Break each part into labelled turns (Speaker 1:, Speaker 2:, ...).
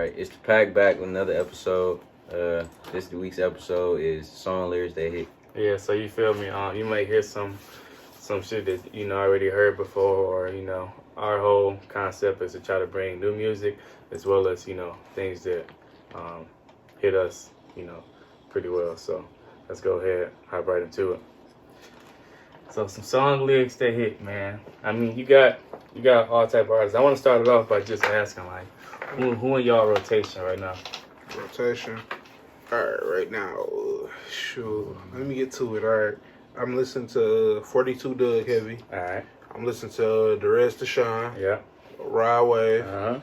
Speaker 1: right, it's the Pack back with another episode. This week's episode is song lyrics that hit.
Speaker 2: Yeah, so you feel me? You might hear some shit that already heard before, or our whole concept is to try to bring new music as well as things that hit us pretty well. So let's go ahead, hop right into it. So some song lyrics that hit, man. I mean, you got all type of artists. I want to start it off by just asking, like, who in y'all rotation right now?
Speaker 3: Rotation. Alright, right now. Shoot. Let me get to it. Alright. I'm listening to 42 Doug Heavy.
Speaker 2: Alright.
Speaker 3: I'm listening to The Rest of Sean.
Speaker 2: Yeah.
Speaker 3: Ride Wave.
Speaker 2: Uh-huh.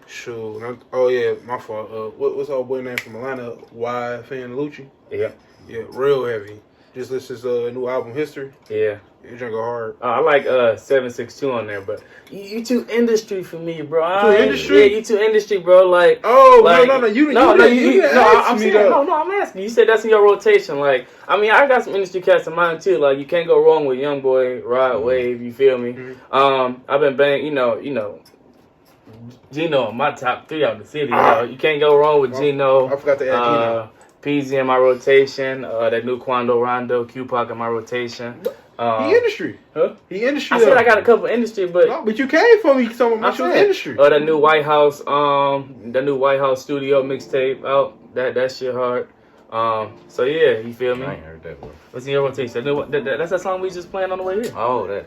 Speaker 3: Shoot. Oh, yeah, my fault. What's our boy name from Atlanta? Y Fan Lucci?
Speaker 2: Yeah.
Speaker 3: Yeah, real heavy. Just listen to new album, History.
Speaker 2: Yeah.
Speaker 3: You drink go hard.
Speaker 2: I like 762 on there, but you too industry for me, bro.
Speaker 3: Too industry?
Speaker 2: Yeah, you too industry, bro. Like,
Speaker 3: oh,
Speaker 2: like,
Speaker 3: no, you
Speaker 2: I'm
Speaker 3: asking
Speaker 2: asking. You said that's in your rotation. Like, I mean, I got some industry cats in mind too. Like, you can't go wrong with Young Boy, Rod Wave. You feel me?
Speaker 3: Mm-hmm.
Speaker 2: I've been banging, Gino in my top 3 out the city. You can't go wrong with Gino.
Speaker 3: I forgot to add Gino.
Speaker 2: PZ in my rotation. That new Quando Rondo, Q-Pac in my rotation.
Speaker 3: He industry.
Speaker 2: Huh?
Speaker 3: He industry.
Speaker 2: I said I got a couple industry, but
Speaker 3: no, but you came from me talking about your industry.
Speaker 2: That new White House, studio mixtape out. That shit hard. So yeah, you feel me?
Speaker 1: I ain't heard that one.
Speaker 2: What's in your rotation? That's that song we just playing on the way here.
Speaker 1: Oh, that.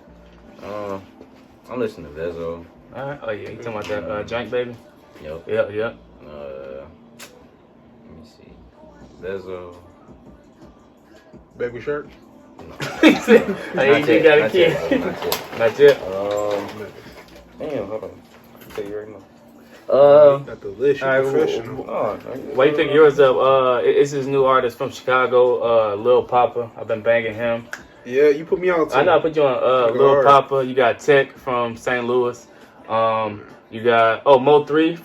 Speaker 1: I'm listening to Vezo.
Speaker 2: Alright. Oh yeah, you talking about that Jank Baby?
Speaker 1: Yep.
Speaker 2: Yeah.
Speaker 1: Let me see. Vezo.
Speaker 3: Baby Shark.
Speaker 1: No.
Speaker 2: You got a kid. Not yet.
Speaker 1: Damn, hold on. I'll tell you right now.
Speaker 3: Got the list.
Speaker 2: All right,
Speaker 3: Professional.
Speaker 2: Why you pick yours up? It's this new artist from Chicago, Lil Papa. I've been banging him.
Speaker 3: Yeah, you put me on.
Speaker 2: I know I put you on Lil Papa. You got Tech from St. Louis. You got Mo3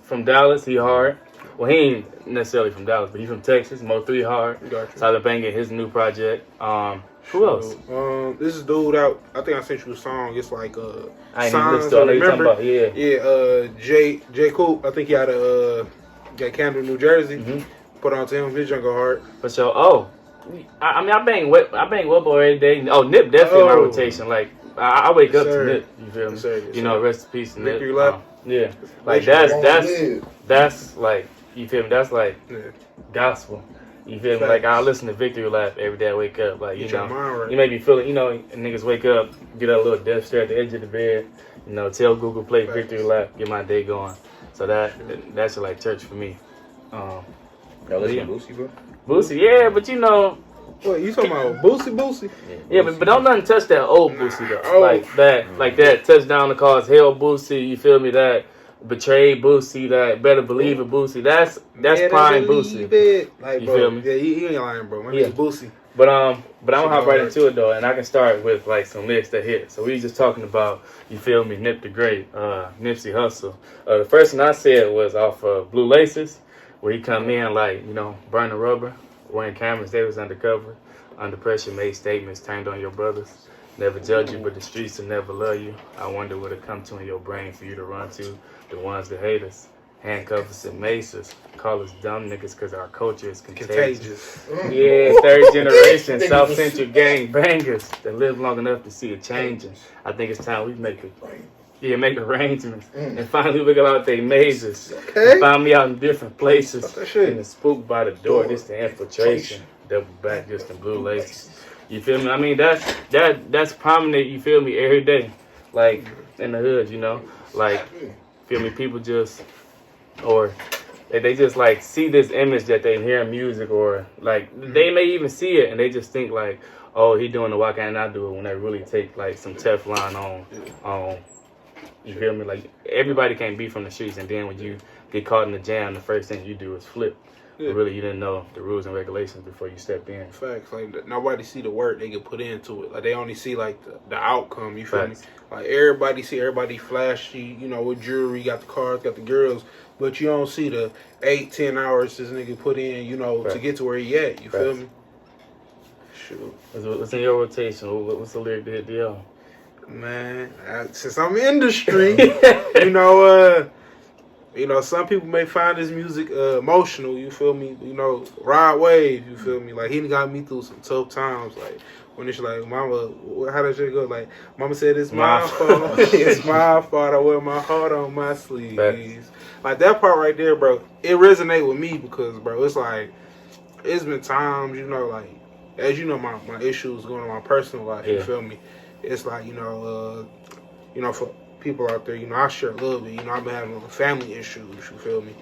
Speaker 2: from Dallas. He hard. Well, he ain't necessarily from Dallas, but he's from Texas. Mo3 hard.
Speaker 3: Gotcha.
Speaker 2: So I've been banging his new project. Who else?
Speaker 3: This is dude out. I think I sent you a song. It's like
Speaker 2: I ain't even listened to it. I know you're talking about. Yeah.
Speaker 3: J Coop. I think he out of Camden, New Jersey.
Speaker 2: Mm-hmm.
Speaker 3: Put on to him. His junk go hard.
Speaker 2: For sure. I mean, I bang Webbo every day. Oh, Nip definitely in my rotation. Like I wake up to Nip. You feel me?
Speaker 3: Sir.
Speaker 2: Rest in peace to Nip.
Speaker 3: Victory Lap.
Speaker 2: Yeah. Like that's like, you feel me? That's like gospel. You feel me? Like I listen to Victory Lap every day I wake up. Like, you may be feeling, niggas wake up, get a little death stare at the edge of the bed, tell Google play Victory Lap, get my day going. So that's like church for me.
Speaker 1: Y'all listen to Boosie, bro?
Speaker 2: Boosie, yeah, but
Speaker 3: What, you talking about Boosie?
Speaker 2: Yeah, but don't nothing touch that old Boosie though. Like that touchdown to cause hell Boosie, you feel me? That betrayed Boosie, that better believe it Boosie. That's prime Boosie.
Speaker 3: Like,
Speaker 2: you
Speaker 3: bro,
Speaker 2: feel me?
Speaker 3: Yeah, he ain't lying, bro. My nigga Boosie.
Speaker 2: But I'm gonna hop right into it though, and I can start with like some lyrics that hit. So we just talking about, you feel me, Nip the Great, Nipsey Hussle. The first one I said was off of Blue Laces, where he come in like, burning rubber, wearing cameras, they was undercover, under pressure, made statements, turned on your brothers. Never judge you, but the streets will never love you. I wonder what it come to in your brain for you to run to. The ones that hate us, handcuff us and mace us, call us dumb niggas because our culture is contagious. Yeah, third generation, South Central gang bangers that live long enough to see a change. And I think it's time we make arrangements and finally wiggle out they mazes.
Speaker 3: Okay.
Speaker 2: Find me out in different places.
Speaker 3: Shit.
Speaker 2: And the spook by the door, this the infiltration. Double back, just in Blue Laces. You feel me? I mean, that's prominent, you feel me, every day. Like, in the hood, Like, feel me, people just, or they just, like, see this image that they hear in music, or, like, they may even see it, and they just think, like, oh, he doing the why can't I do it, when they really take, like, some Teflon on, you feel me? Like, everybody can't be from the streets, and then when you get caught in the jam, the first thing you do is flip. But really, you didn't know the rules and regulations before you stepped in.
Speaker 3: Facts. Like, nobody see the work they can put into it. Like, they only see, like, the outcome. You feel me? Like, everybody flashy, with jewelry, got the cars, got the girls. But you don't see the 8-10 hours this nigga put in, to get to where he at. You feel me? Shoot.
Speaker 2: What's in your rotation? What's the lyric that hit the
Speaker 3: Man, since I'm industry, You know, some people may find this music emotional, you feel me? You know, ride wave, you feel me? Like, he done got me through some tough times. Like, when it's like, mama, how does shit go? Like, mama said, it's my fault. It's my fault. I wear my heart on my sleeves. Facts. Like, that part right there, bro, it resonate with me because, bro, it's like, it's been times, you know, like, as you know, my issues going on in my personal life, you feel me? It's like, you know, for people out there, you know, I share a little bit, you know, I've been having family issues, you feel me?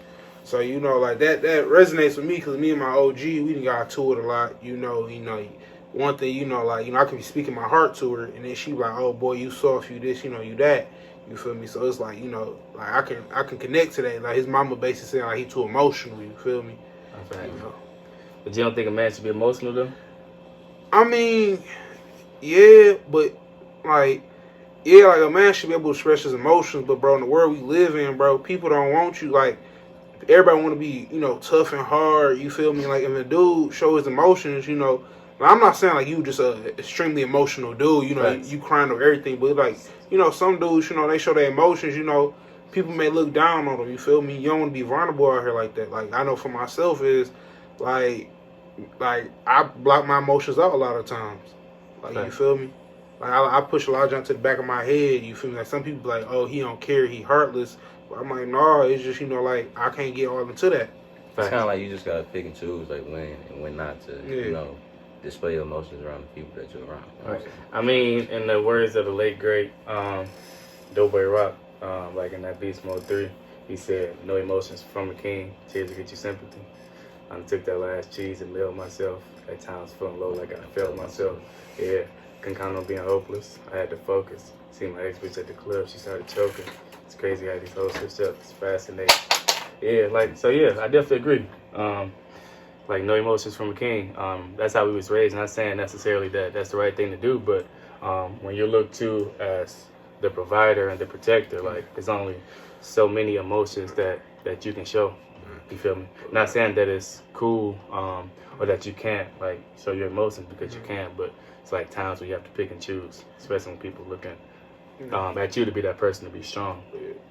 Speaker 3: So, you know, like, that resonates with me because me and my OG, we done got to it a lot, you know, one thing, you know, like, you know, I can be speaking my heart to her, and then she like, oh, boy, you soft, you this, you know, you that, you feel me? So it's like, you know, like, I can connect to that. Like, his mama basically saying, like, he too emotional, you feel me?
Speaker 2: Okay. You know? But you don't think a man should be emotional, though?
Speaker 3: I mean, yeah, but, like, yeah, like, a man should be able to express his emotions, but, bro, in the world we live in, bro, people don't want you, like, everybody want to be, you know, tough and hard, you feel me? Like, if a dude show his emotions, you know, like, I'm not saying, like, you just a extremely emotional dude, you know, you crying over everything, but, like, you know, some dudes, you know, they show their emotions, you know, people may look down on them, you feel me? You don't want to be vulnerable out here like that. Like, I know for myself is, like, I block my emotions out a lot of times. Like, you feel me? Like, I push a lot of junk to the back of my head, you feel me? Like, some people be like, oh, he don't care, he heartless. But I'm like, no, it's just, you know, like, I can't get all into that.
Speaker 1: It's kind of like you just got to pick and choose, like, when and when not to, you know, display your emotions around the people that you're around. You know
Speaker 2: right. I mean, in the words of the late, great Doughboy Rock, like in that Beast Mode 3, he said, no emotions from a king, tears to get you sympathy. I took that last cheese and milled myself. At times feeling low like I felt myself. Yeah, couldn't count on being hopeless. I had to focus. See my ex-bitch at the club, she started choking. It's crazy how these hoes switch up. It's fascinating. Yeah, like, so yeah, I definitely agree. Like, no emotions from a king. That's how we was raised. Not saying necessarily that that's the right thing to do, but when you're looked to as the provider and the protector, like, there's only so many emotions that you can show. You feel me? Not saying that it's cool or that you can't, like, show your emotions because you can, but it's like times where you have to pick and choose, especially when people looking at you to be that person to be strong.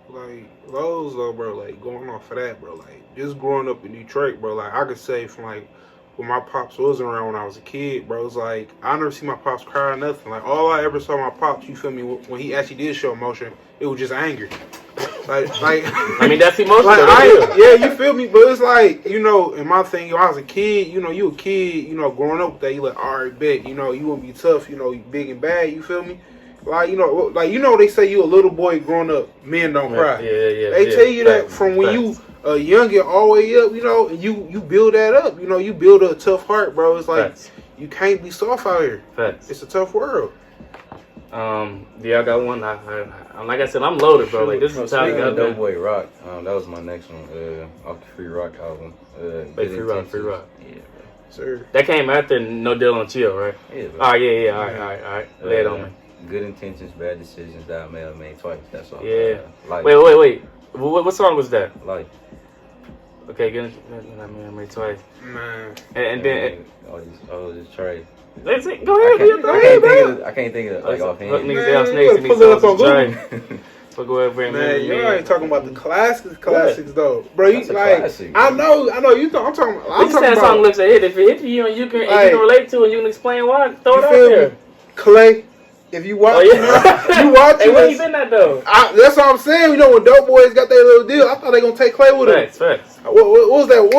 Speaker 3: Like, those though, bro, like, going off of that, bro, like, just growing up in Detroit, bro, like, I could say from, like, when my pops wasn't around when I was a kid, bro, it's like, I never see my pops cry or nothing. Like, all I ever saw my pops, you feel me, when he actually did show emotion, it was just anger. Like, I
Speaker 2: mean, that's emotional.
Speaker 3: Like, yeah, you feel me? But it's like, you know, and my thing, when I was a kid, you know, you a kid, you know, growing up with that, you like, all right, bet, you know, you want to be tough, you know, you big and bad, you feel me? Like, you know, they say you a little boy growing up, men don't cry.
Speaker 2: Yeah.
Speaker 3: They tell you that from when you a youngin' all the way up, you know, and you build that up, you know, you build a tough heart, bro. It's like, you can't be soft out here. It's a tough world.
Speaker 2: Yeah, I got one. Like I said, I'm loaded, bro. Like, this is how I got there.
Speaker 1: Doughboy Rock. That was my next one. Off the Free Rock album.
Speaker 2: Free Rock.
Speaker 1: Yeah, bro.
Speaker 3: Sir.
Speaker 2: That came after No Deal on Chill, right?
Speaker 1: Yeah, bro.
Speaker 2: Oh, yeah. All right. Lay it on me.
Speaker 1: Good intentions, bad decisions that I may have made twice. That's all.
Speaker 2: Yeah.
Speaker 1: Life.
Speaker 2: Wait. What song was that?
Speaker 1: Life.
Speaker 2: Okay, good. I made twice.
Speaker 3: Man.
Speaker 2: And then
Speaker 1: This Trey.
Speaker 2: Let's see. Go ahead,
Speaker 1: I can't think of it, like, offhand.
Speaker 2: Look, niggas down snakes and
Speaker 3: pull it up on
Speaker 2: Google. So go ahead,
Speaker 3: man. You ain't talking about the classics though, bro. You
Speaker 1: That's a
Speaker 3: like,
Speaker 1: classic,
Speaker 3: I know. You I'm talking. I'm talking about.
Speaker 2: Song looks a hit. If it hits you and you can relate to it, and you can explain why. Throw it out there.
Speaker 3: Clay. If you watch, you watch.
Speaker 2: Hey, where you been at though?
Speaker 3: That's what I'm saying. You know, when Dope Boys got their little deal, I thought they gonna take Clay with them.
Speaker 2: Facts.
Speaker 3: What was that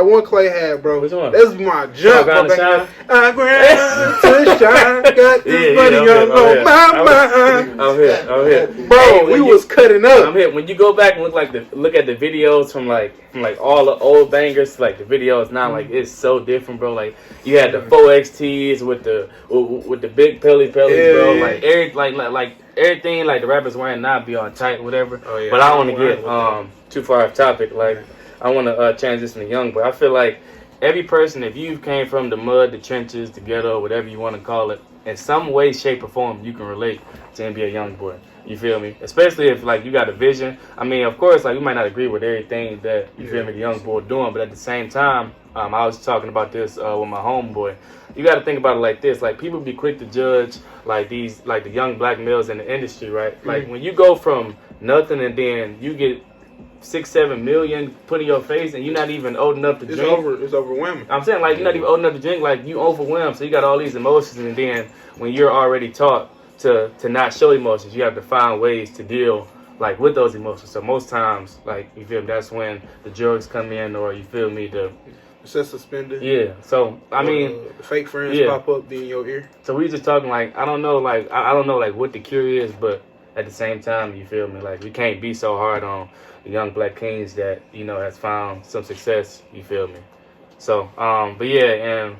Speaker 3: one Clay had, bro?
Speaker 2: Which one?
Speaker 3: That's my jump, bro. I grind to shine, got this money on my mind.
Speaker 2: I'm here.
Speaker 3: Bro,
Speaker 2: hey,
Speaker 3: we was cutting up.
Speaker 2: I'm here. When you go back and look at the videos from all the old bangers, like the videos now, like, it's so different, bro. Like, you had the 4XTs with the big pelly, bro. Like everything like the rappers wearing now be on tight, whatever. Oh, yeah. But I don't want to get too far off topic. Like, I want to transition to young boy. I feel like every person, if you came from the mud, the trenches, the ghetto, whatever you want to call it, in some way, shape, or form, you can relate to him be a young boy. You feel me? Especially if like you got a vision. I mean, of course, like we might not agree with everything that you feel me the young boy doing, but at the same time, I was talking about this with my homeboy. You got to think about it like this: like people be quick to judge like these like the young black males in the industry, right? Like when you go from nothing and then you get 6-7 million put in your face and you're not even old enough to drink.
Speaker 3: It's overwhelming.
Speaker 2: I'm saying like you're not even old enough to drink. Like you overwhelmed, so you got all these emotions, and then when you're already taught to not show emotions, you have to find ways to deal like with those emotions. So most times, like you feel me, that's when the drugs come in, or you feel me, the
Speaker 3: set suspended.
Speaker 2: Yeah. So I mean,
Speaker 3: the fake friends pop up in your ear.
Speaker 2: So we just talking like I don't know like I don't know like what the cure is, but at the same time, you feel me, like we can't be so hard on the young black kings that has found some success. You feel me? So but yeah, and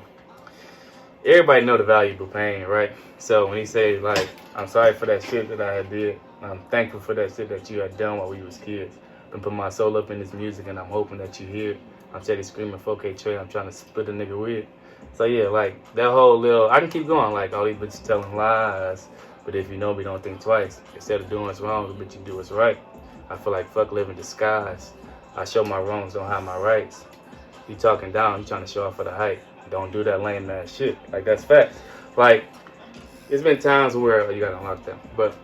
Speaker 2: everybody know the valuable pain, right? So when he says like, I'm sorry for that shit that I had did, I'm thankful for that shit that you had done while we was kids. Been putting my soul up in this music, and I'm hoping that you hear it. I'm steady screaming 4K Trey, I'm trying to split a nigga with. So yeah, like that whole little, I can keep going, like all these bitches telling lies, but if you know me, don't think twice. Instead of doing what's wrong, but you do what's right. I feel like fuck living disguise. I show my wrongs, don't hide my rights. You talking down, you trying to show off for the hype. Don't do that lame ass shit. Like that's facts. Like it's been times where you gotta unlock that, but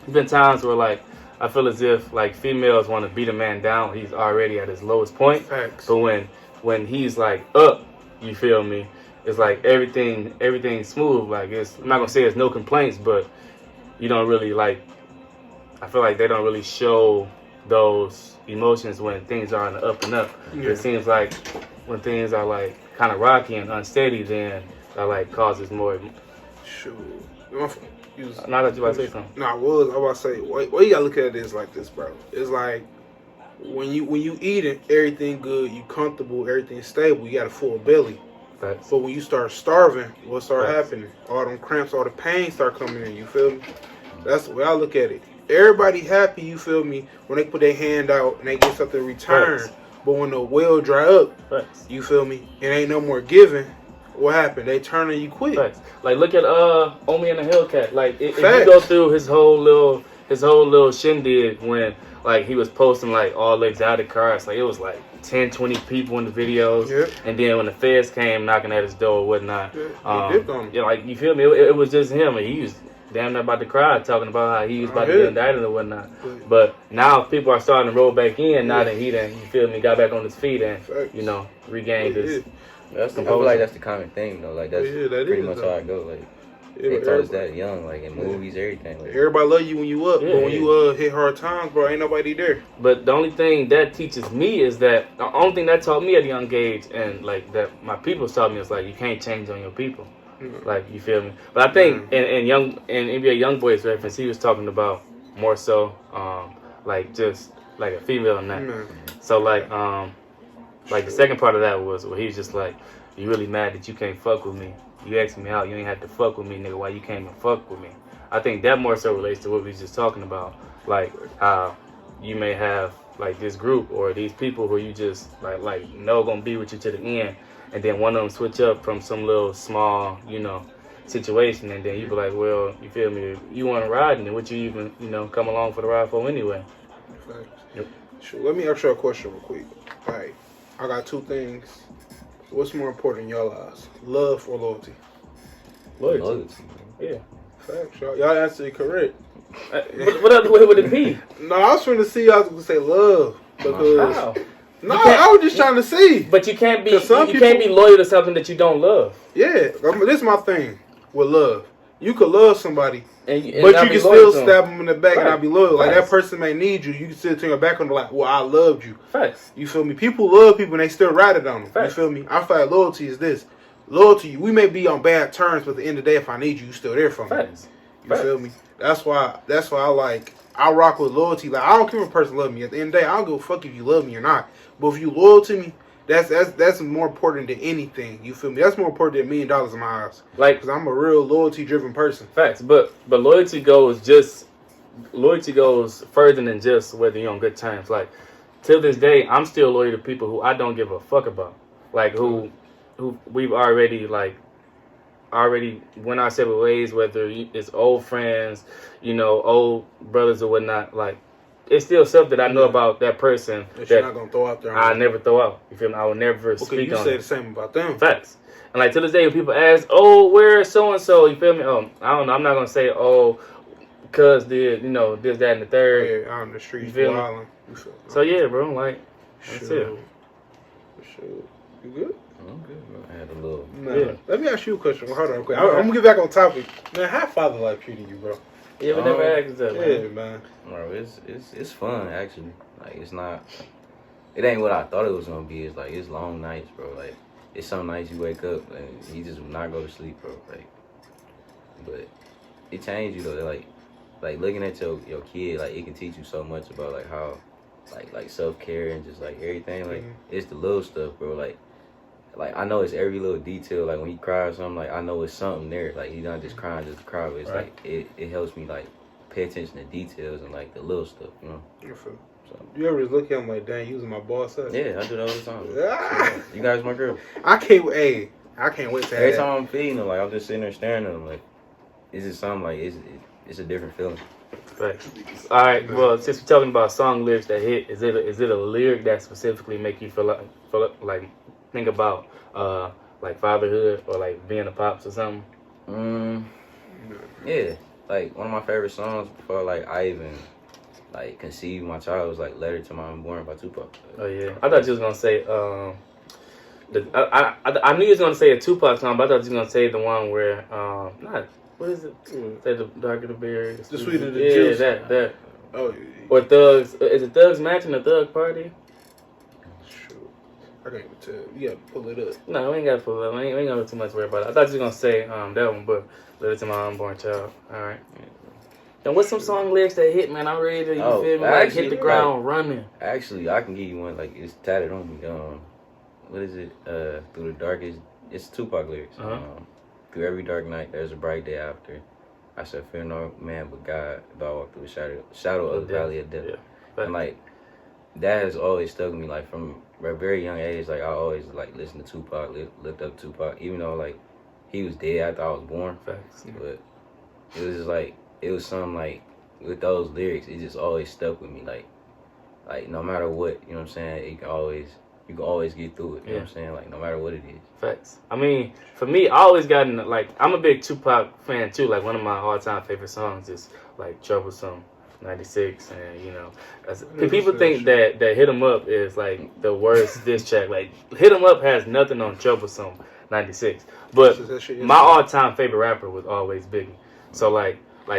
Speaker 2: it's been times where like I feel as if like females want to beat a man down when he's already at his lowest point.
Speaker 3: Facts.
Speaker 2: But when he's like up, you feel me? It's like everything's smooth. Like I'm not gonna say it's no complaints, but you don't really like. I feel like they don't really show those emotions when things are on the up and up. Yeah. It seems like when things are like kind of rocky and unsteady, then that like causes more.
Speaker 3: Sure.
Speaker 2: Not that you about to say something.
Speaker 3: No, I was about to say. What you gotta look at it is like this, bro. It's like when you eating, everything good, you comfortable, everything stable, you got a full belly.
Speaker 2: Facts.
Speaker 3: But when you start starving, what start happening? All them cramps, all the pain start coming in. You feel me? That's the way I look at it. Everybody happy, you feel me, when they put their hand out and they get something in return. Facts. But when the well dry up, Facts. You feel me, and ain't no more giving. What happened? They turn and you quit.
Speaker 2: Facts. Like look at Omi and the Hellcat. Like if you go through his whole little shindig when like he was posting like all exotic cars, like it was like 10, 20 people in the videos. Yep. And then when the feds came knocking at his door or whatnot, like you feel me? It was just him, and he was damn near about to cry talking about how he was about to get indicted or whatnot. But now people are starting to roll back in now that he done, you feel me, got back on his feet and regained his.
Speaker 1: I feel like that's the common thing though. Like that's pretty much how I go. Like they taught us that young, like in movies, everything. Like,
Speaker 3: everybody love you when you up, but when you hit hard times, bro, ain't nobody there.
Speaker 2: But the only thing that teaches me is that the only thing that taught me at a young age, and like that my people taught me, is like you can't change on your people. Like you feel me? But I think in NBA YoungBoy's reference, he was talking about more so like just like a female in that. So like the second part of that was where he was just like, you really mad that you can't fuck with me? You asked me out, you ain't had to fuck with me, nigga. Why you came and fuck with me? I think that more so relates to what we was just talking about, like how you may have like this group or these people who you just like know gonna be with you to the end, and then one of them switch up from some little small situation, and then you be like, well, you feel me? You want to ride, and then what you even come along for the ride for anyway?
Speaker 3: Yep. Sure. Let me ask you a question real quick. All right. I got two things. What's more important in your lives? Love or loyalty?
Speaker 2: Loyalty. Yeah.
Speaker 3: Facts, y'all answered it correct.
Speaker 2: What other way would it be?
Speaker 3: No, I was trying to see y'all gonna say love. Because how? No, I was just trying to see.
Speaker 2: But you can't be can't be loyal to something that you don't love.
Speaker 3: Yeah. This is my thing with love. You could love somebody, but you can still stab them in the back and not be loyal. Like that person may need you. You can still turn your back on them like, well, I loved you.
Speaker 2: Facts.
Speaker 3: You feel me? People love people and they still ride it on them. Facts. You feel me? I feel like loyalty is this. Loyalty, we may be on bad terms, but at the end of the day, if I need you, you're still there for me.
Speaker 2: Facts.
Speaker 3: You feel me? That's why I rock with loyalty. Like I don't care if a person love me. At the end of the day, I don't give a fuck if you love me or not. But if you loyal to me, that's more important than anything. You feel me? That's more important than $1 million in my eyes. Like, because I'm a real loyalty-driven person.
Speaker 2: Facts, but loyalty goes further than just whether you're on good terms. Like, till this day, I'm still loyal to people who I don't give a fuck about. Like, who we've already like already went our separate ways, whether it's old friends, old brothers or whatnot, like, it's still stuff that I know about that person
Speaker 3: that you're not gonna throw out there.
Speaker 2: I never throw out. You feel me? I will never speak on.
Speaker 3: You say the same about them.
Speaker 2: Facts. And like to this day, when people ask, "Oh, where is so and so?" You feel me? Oh, I don't know. I'm not gonna say, "Oh, cuz did this, that, and the third."
Speaker 3: Yeah, out on the street,
Speaker 2: you feel me? So yeah, bro. Like that's it.
Speaker 3: Sure. You good?
Speaker 1: I'm good, bro. I had a little.
Speaker 3: Yeah. Let me ask you a question. Hold on, quick. I'm gonna get back on topic. Man, how father life treating you, bro?
Speaker 2: Yeah, we never asked that, man.
Speaker 3: Yeah, man.
Speaker 1: Bro, it's fun actually. Like it's not. It ain't what I thought it was gonna be. It's like it's long nights, bro. Like it's some nights you wake up and you just will not go to sleep, bro. Like, but it changed you though. Like looking at your kid, like it can teach you so much about like how, like self care and just like everything. Like it's the little stuff, bro. Like I know it's every little detail. Like when he cries or something, like I know it's something there. Like he's not just crying just to cry, but it's
Speaker 2: right.
Speaker 1: like it helps me like pay attention to details and like the little stuff, you know. So,
Speaker 3: you ever just look at him like, dang, you was my boss? Huh?
Speaker 1: Yeah, I do that all the time. You guys, my girl.
Speaker 3: I can't wait to
Speaker 1: Every time I'm feeding them, like I'm just sitting there staring at them, like it's just something like it's a different feeling.
Speaker 2: Right. All right. Well, since we're talking about song lyrics that hit, is it a lyric that specifically make you feel like think about like fatherhood or like being a pops or something?
Speaker 1: Yeah. Like one of my favorite songs before like I even like conceived my child was like "Letter to My Unborn" by Tupac.
Speaker 2: Oh yeah. I thought you was gonna say I knew you was gonna say a Tupac song, but I thought you was gonna say the one where not. What is it? Say the darker the berry.
Speaker 3: The sweeter the juice.
Speaker 2: Yeah, that.
Speaker 3: Oh.
Speaker 2: Or Thugs. Is it Thugs Matching the Thug Party?
Speaker 3: Sure. I can't even tell. You gotta pull it up.
Speaker 2: No, we ain't gotta pull it up. We ain't gonna too much worry about it. I thought you was gonna say that one, but Letter to My Unborn Child. Alright. And what's some song lyrics that hit, man? I'm ready to feel me? Like hit the ground running.
Speaker 1: Actually, I can give you one, like it's tatted on me. What is it? Through the darkest, it's Tupac lyrics. Through every dark night, there's a bright day after. I said, fear no man but God, if I walk through the shadow of the valley of death. Yeah. And like, that has always stuck with me. Like from a very young age, like I always like listened to Tupac, looked up Tupac, even though like he was dead after I was born.
Speaker 2: Facts.
Speaker 1: But it was just like, it was something like, with those lyrics, it just always stuck with me. Like no matter what, you know what I'm saying, you can always get through it, you know what I'm saying? Like, no matter what it is.
Speaker 2: Facts. I mean, for me, I always gotten, like, I'm a big Tupac fan, too. Like, one of my all-time favorite songs is, like, Troublesome, 96, and, people think that Hit 'Em Up is, like, the worst diss track. Like, Hit 'Em Up has nothing on Troublesome, 96. But my all-time favorite rapper was always Biggie. So, like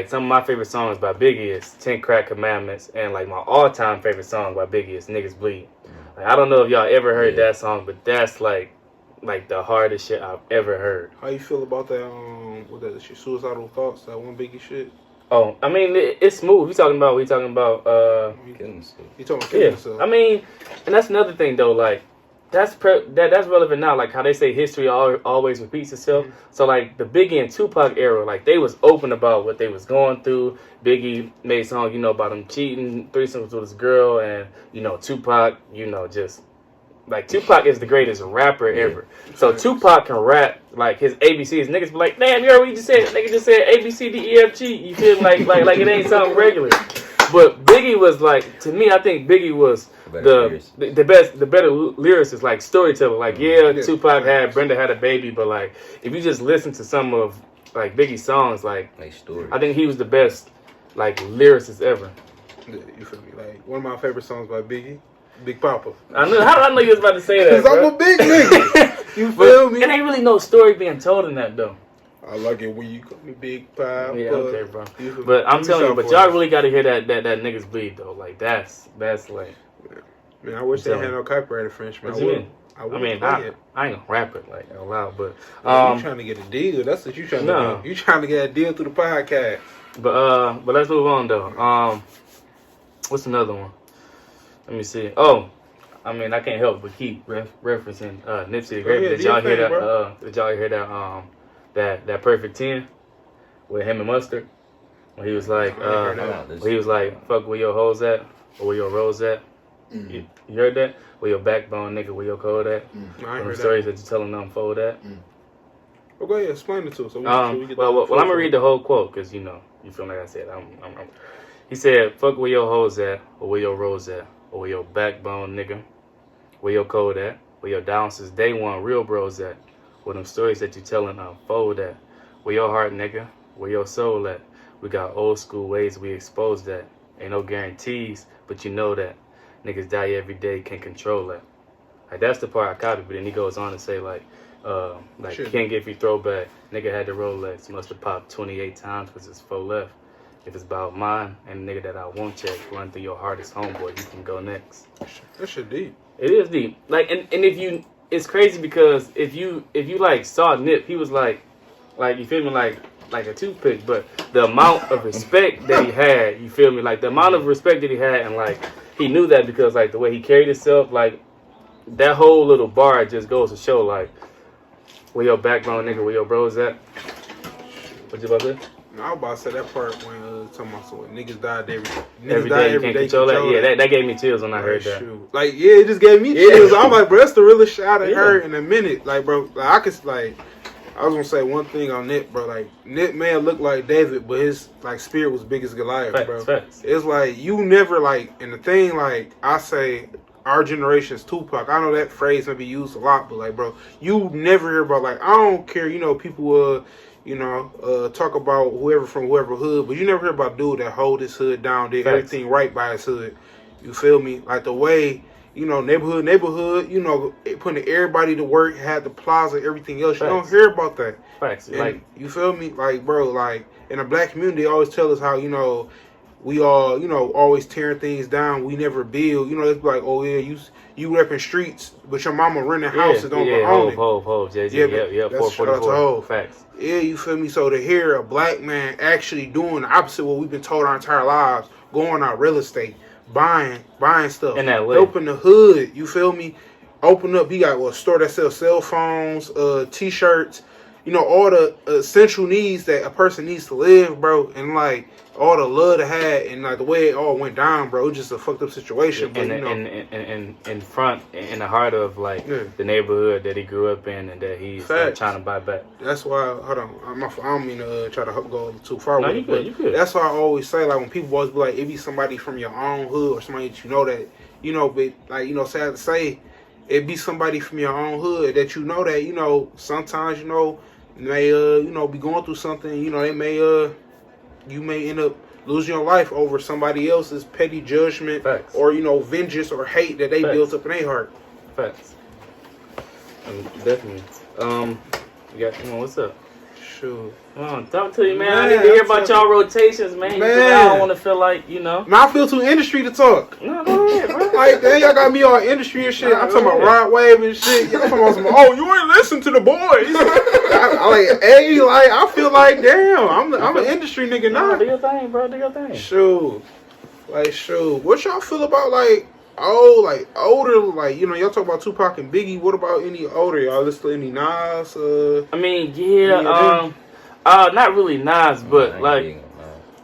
Speaker 2: some of my favorite songs by Biggie is 10 Crack Commandments, and, like, my all-time favorite song by Biggie is Niggas Bleed. Like, I don't know if y'all ever heard that song, but that's like the hardest shit I've ever heard.
Speaker 3: How you feel about that? What that shit? Suicidal Thoughts? That one Biggie shit.
Speaker 2: Oh, I mean it's smooth. We talking about
Speaker 3: killing
Speaker 1: himself.
Speaker 3: You talking killing himself?
Speaker 2: I mean, and that's another thing though. Like that's relevant now. Like how they say history always repeats itself. Mm-hmm. So like the Biggie and Tupac era, like they was open about what they was going through. Biggie made songs, about him cheating, threesomes with his girl, and Tupac, just like Tupac is the greatest rapper ever. So Tupac can rap like his ABCs. Niggas be like, damn, you heard what he just said? Nigga just said ABCDEFG. You feel like it ain't something regular. But Biggie was like, to me, I think Biggie was the better lyricist, like storyteller. Like Tupac Brenda had a baby, but like if you just listen to some of like Biggie's songs, like
Speaker 1: story.
Speaker 2: I think he was the best like lyricist ever.
Speaker 3: Yeah, you feel me? Like one of my favorite songs by Biggie, Big Papa.
Speaker 2: How did I know you was about to say that?
Speaker 3: Because I'm a big nigga. You feel me?
Speaker 2: It ain't really no story being told in that though.
Speaker 3: I like it when you call me Big Papa.
Speaker 2: Yeah, okay, bro. But I'm telling you, but y'all really got to hear that Niggas Bleed though. Like that's like.
Speaker 3: Man, I wish they had no copyrighted Frenchman. I ain't
Speaker 2: gonna rap it like out loud, but
Speaker 3: you trying to get a deal? That's what you trying to do. You trying to get a deal through the podcast.
Speaker 2: But let's move on though. What's another one? Let me see. Oh, I mean I can't help but keep referencing Nipsey. Did y'all hear that? Did y'all hear that Perfect 10 with him and Mustard? When he was like, fuck where your hoes at or where your rolls at. You heard that? Where your backbone, nigga, where your code at?
Speaker 3: I heard
Speaker 2: the stories that you telling them unfold at.
Speaker 3: Well, go ahead, explain it to us. So
Speaker 2: Well, I'm gonna read the whole quote because you feel like I said. He said, "Fuck where your hoes at, or where your rose at, or where your backbone, nigga, where your code at, where your down since day one real bros at, where them stories that you telling unfold at, where your heart, nigga, where your soul at. We got old school ways we expose that. Ain't no guarantees, but you know that niggas die every day, can't control that." Like that's the part I copied, but then he goes on to say can't get free throwback. Nigga had the Rolex, must have popped 28 times because it's 4 left. If it's about mine and the nigga that I won't check, run through your hardest homeboy, you can go next.
Speaker 3: That shit deep.
Speaker 2: It is deep. Like and if you, it's crazy because if you like saw Nip, he was like you feel me, like a toothpick, but the amount of respect that he had, you feel me, like the amount of respect that he had, and like he knew that because like the way he carried himself, like that whole little bar just goes to show like where your backbone, nigga, where your bros at. What you about to say?
Speaker 3: No, I was about to say that part when talking about when niggas died
Speaker 2: every day. You can't control that. Yeah, that gave me chills when I heard that.
Speaker 3: Like, yeah, it just gave me chills. I'm like, bro, that's the realest shot I heard in a minute. Like, bro, like I was gonna say one thing on Nip, bro. Like, Nip man looked like David, but his like spirit was big as Goliath, bro.
Speaker 2: Facts.
Speaker 3: It's like you never like, and the thing like I say, our generation's Tupac. I know that phrase may be used a lot, but like, bro, you never hear about like I don't care, people talk about whoever from whoever hood, but you never hear about dude that hold his hood down, did everything right by his hood. You feel me? Like the way, neighborhood, putting everybody to work, had the plaza, everything else. You don't hear about that.
Speaker 2: Facts.
Speaker 3: And, like, you feel me? Like, bro, like in the black community, they always tell us how, we all, always tearing things down. We never build. It's like, oh yeah, you repping streets, but your mama renting houses don't own it.
Speaker 2: Hove, Jay-Z, yeah, 444. Facts.
Speaker 3: Yeah, you feel me? So to hear a black man actually doing the opposite of what we've been told our entire lives, going out real estate, buying stuff,
Speaker 2: in that way,
Speaker 3: helping the hood, you feel me? Open up, he got a store that sells cell phones, t-shirts, all the essential needs that a person needs to live, bro, and like all the love to have, and like the way it all went down, bro, it was just a fucked up situation. But
Speaker 2: in front, in the heart of like the neighborhood that he grew up in, and that he's trying to buy back.
Speaker 3: That's why. Hold on, I don't mean to try to go too far.
Speaker 2: No,
Speaker 3: with
Speaker 2: you good.
Speaker 3: That's why I always say, like when people always be like, it be somebody from your own hood or somebody that but like sad to say, it be somebody from your own hood that that sometimes may be going through something. They may you may end up losing your life over somebody else's petty judgment.
Speaker 2: Facts.
Speaker 3: Or vengeance or hate that they built up in their heart.
Speaker 2: Facts. Definitely. What's up?
Speaker 3: Sure.
Speaker 2: Come on, talk to you, man. I need to hear about y'all rotations, man. I don't want to feel like,
Speaker 3: Man, I feel too industry to talk.
Speaker 2: No, go ahead, bro.
Speaker 3: Like, damn, y'all got me on industry and shit. I'm talking about Rod Wave and shit. Y'all talking about some, oh, you ain't listen to the boys. I feel like, damn, I'm an industry nigga now.
Speaker 2: Do your thing, bro. Do your thing.
Speaker 3: Sure. What y'all feel about, older, y'all talk about Tupac and Biggie. What about any older? Y'all listen to any Nas?
Speaker 2: Not really Nas, but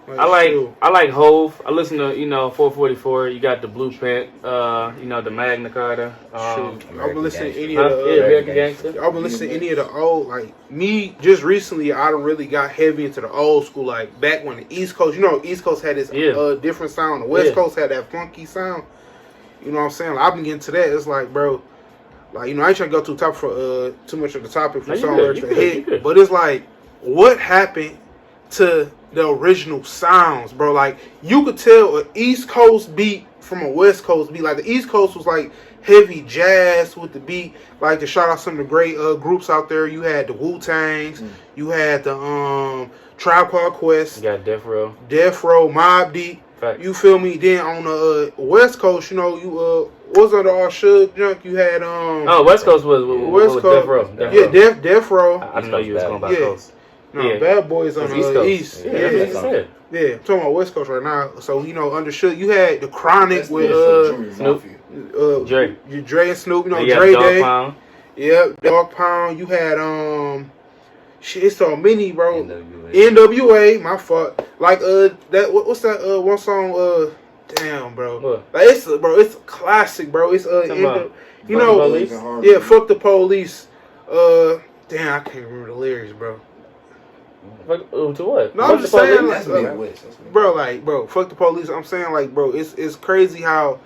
Speaker 2: I like Hove. I listen to 444. You got the Blueprint. The Magna Carta.
Speaker 3: I've been listening to any of the
Speaker 2: American Gangster.
Speaker 3: I've been listening to any of the old. Like me, just recently, I don't really got heavy into the old school. Like back when the East Coast, East Coast had this different sound. The West Coast had that funky sound. You know what I'm saying? Like, I've been getting to that. It's like, bro, I ain't trying to go too much of the topic for some words to hit. But it's like, what happened to the original sounds, bro? Like, you could tell an East Coast beat from a West Coast beat. Like, the East Coast was like heavy jazz with the beat. Like, to shout out some of the great groups out there, you had the Wu-Tangs, you had the Tribe Called Quest,
Speaker 2: you got Death
Speaker 3: Row, Mobb Deep.
Speaker 2: Facts.
Speaker 3: You feel me? Then on the West Coast, you was under all Suge junk. You had
Speaker 2: West Coast was Death Row.
Speaker 3: Death Row.
Speaker 2: I didn't know you was going by Coast.
Speaker 3: No, Bad Boys on the East.
Speaker 2: Yeah,
Speaker 3: I'm talking about West Coast right now. So under Suge, you had the Chronic with
Speaker 2: Snoop, Dre
Speaker 3: and Snoop. Dre
Speaker 2: Day. Pound.
Speaker 3: Yep, Dog Pound. You had it's so many, bro. NWA, my fault. Like what's that one song? Damn, bro.
Speaker 2: What?
Speaker 3: Like it's a classic, bro. It's Fuck the Police. Damn, I can't remember the lyrics, bro.
Speaker 2: To what?
Speaker 3: No, I'm just saying, like,
Speaker 4: Bro,
Speaker 3: fuck the police. I'm saying, like, bro, it's crazy how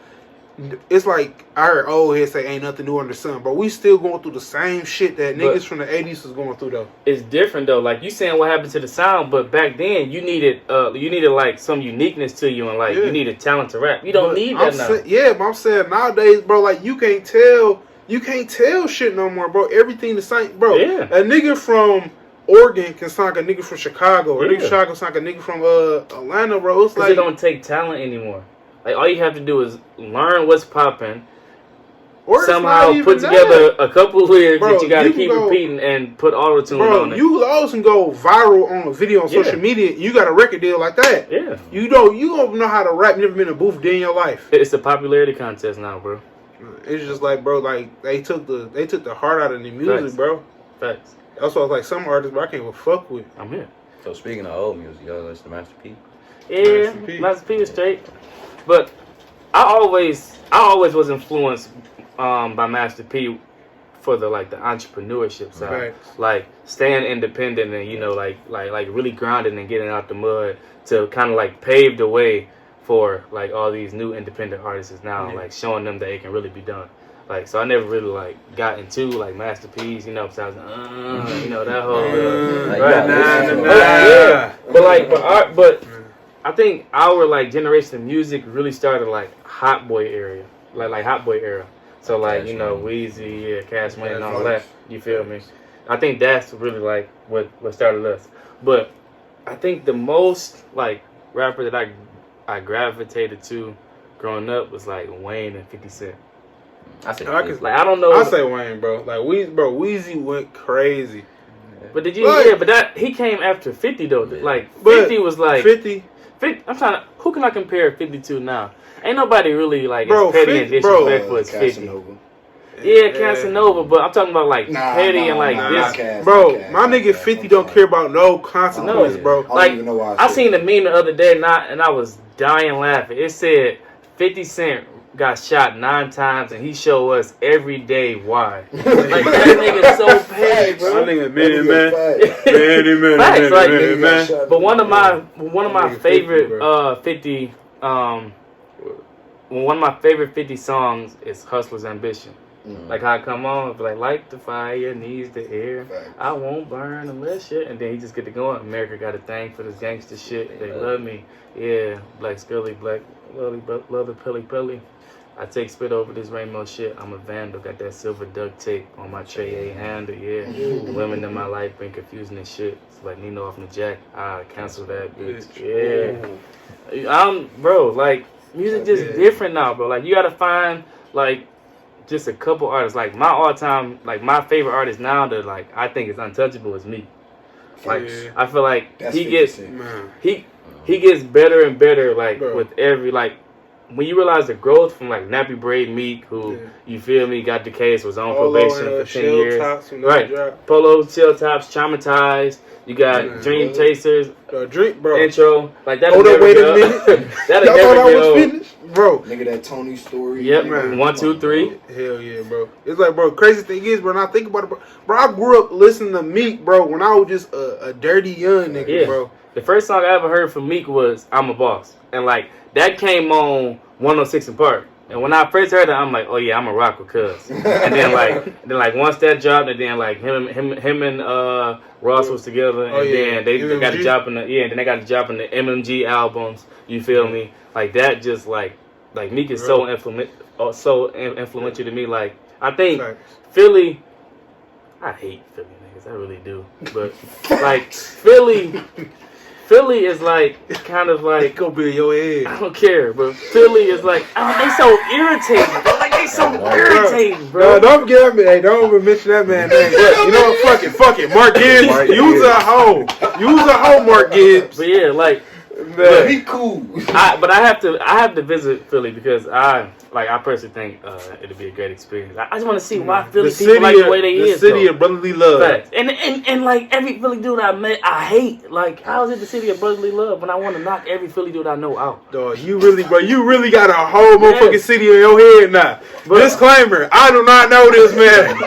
Speaker 3: it's like I heard old heads say ain't nothing new under the sun, but we still going through the same shit that niggas from the 80s was going through though.
Speaker 2: It's different though. Like you saying what happened to the sound, but back then you needed like some uniqueness to you and like you needed talent to rap. You don't need that now.
Speaker 3: But I'm saying nowadays, bro, like you can't tell shit no more, bro. Everything the same, bro.
Speaker 2: Yeah.
Speaker 3: A nigga from Oregon can sound like a nigga from Chicago, or a nigga from Chicago sound like a nigga from Atlanta, bro. It's like
Speaker 2: it don't take talent anymore. Like all you have to do is learn what's popping, or somehow put together a couple lyrics that you gotta keep repeating and put auto-tune on it.
Speaker 3: You also can go viral on a video on social media. You got a record deal like that.
Speaker 2: Yeah.
Speaker 3: You don't know how to rap. You never been in a booth day in your life.
Speaker 2: It's a popularity contest now, bro.
Speaker 3: It's just like, bro, like they took the heart out of the music,
Speaker 2: Facts.
Speaker 3: bro.
Speaker 2: Facts.
Speaker 3: That's why I was like, some artists, bro, I can't even fuck with.
Speaker 2: I'm here.
Speaker 1: So speaking of old music, y'all listen to Master P?
Speaker 2: Yeah, Master P is straight. But I always was influenced by Master P for the entrepreneurship side,
Speaker 3: Right.
Speaker 2: like staying independent and like really grounded and getting out the mud to kind of like pave the way for like all these new independent artists now, like showing them that it can really be done. Like, so I never really like got into like Master P's, besides that whole but I think our like generation of music really started like Hot Boy area, like Hot Boy era. So like Weezy, Cash Money, and all that. You feel me? I think that's really like what started us. But I think the most like rapper that I gravitated to growing up was like Wayne and 50 Cent.
Speaker 1: I say
Speaker 2: I don't know.
Speaker 3: I say Wayne, bro. Like Weezy went crazy.
Speaker 2: But did you but that he came after 50 though. Yeah. Like 50 was like
Speaker 3: 50.
Speaker 2: Who can I compare 50 to now? Ain't nobody really like
Speaker 3: bro,
Speaker 2: as petty and disrespectful as 50. Yeah, Casanova, but I'm talking about like petty and like this.
Speaker 3: Bro, my nigga 50 don't care about no consequences, bro.
Speaker 2: Like I seen the meme the other day and I was dying laughing. It said 50 Cent got shot 9 times and he show us every day why. Like that nigga so petty, bro.
Speaker 3: That nigga man.
Speaker 2: But one of my favorite 50 one of my favorite 50 songs is Hustler's Ambition. Like how I come on, like the fire needs the air. I won't burn unless shit. And then he just get to going. America got a thing for this gangster shit. They love me. Yeah, Black Scully, Black love the pilly. I take spit over this rainbow shit. I'm a vandal. Got that silver duct tape on my tray A handle. Yeah, the women in my life been confusing and shit. It's like Nino off the jack. I cancel that bitch. Yeah, bro. Like music just different now, bro. Like you gotta find like just a couple artists. Like my all-time, like my favorite artist now that like I think is untouchable is Meek. Like I feel like he gets better and better like with every like when you realize the growth from like Nappy Braid Meek, who you feel me got the case was on probation for 10 years, right? Polo, Chill Tops, Traumatized. You got Dream Chasers, intro like that.
Speaker 3: Hold up, wait a minute.
Speaker 2: That'll never get old.
Speaker 3: Finished? Bro,
Speaker 4: nigga, that Tony story.
Speaker 2: Yep, man. 1, 2, 3.
Speaker 3: Hell yeah, bro. It's like, bro, crazy thing is, bro, when I think about it, bro, I grew up listening to Meek, bro, when I was just a dirty young nigga, bro.
Speaker 2: The first song I ever heard from Meek was I'm a Boss. And like that came on 106 and Park. And when I first heard it, I'm like, oh yeah, I'm a rock with Cuz. And then like once that dropped, and then like him and Ross was together, and then they got to drop in the MMG albums. You feel me? Like that, just like Meek is so influential to me. Like I think Philly. I hate Philly niggas, I really do. But like Philly is like kind of like
Speaker 3: go be in your head.
Speaker 2: I don't care, but Philly is like they so irritating, bro. Like they so irritating, bro.
Speaker 3: No, don't forget me. Hey, don't even mention that man name. You know what? Fuck it. Mark Gibbs. Use a hoe, Mark Gibbs.
Speaker 2: But yeah, like
Speaker 4: he cool.
Speaker 2: But I have to visit Philly because I personally think it'll be a great experience. I just want to see why Philly people like the way they is.
Speaker 3: The city of brotherly love.
Speaker 2: Facts. And like every Philly dude I met, I hate. Like how is it the city of brotherly love when I want to knock every Philly dude I know out?
Speaker 3: Dog, you really got a whole motherfucking city in your head now. But, disclaimer: I do not know this man.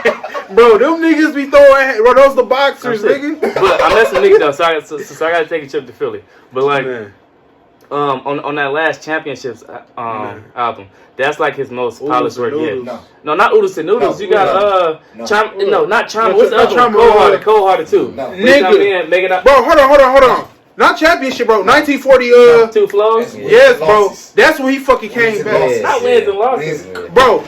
Speaker 3: Bro, them niggas be throwing. Bro, those the boxers, nigga.
Speaker 2: But I'm messing Nick though, so I gotta take a trip to Philly. But like,
Speaker 3: Man.
Speaker 2: on that last championships album, that's like his most polished work yet. No, not Oodles and Noodles.
Speaker 4: No,
Speaker 2: you got not Chama. What's the other one?
Speaker 3: Chama,
Speaker 2: Cold Hearted too.
Speaker 4: No.
Speaker 3: Nigga.
Speaker 2: Make it up.
Speaker 3: Bro, hold on. Not championship, bro. 1940.
Speaker 2: Two flows.
Speaker 3: Yes, bro. That's when he fucking came back.
Speaker 1: Yeah.
Speaker 2: Not wins and losses.
Speaker 3: Bro,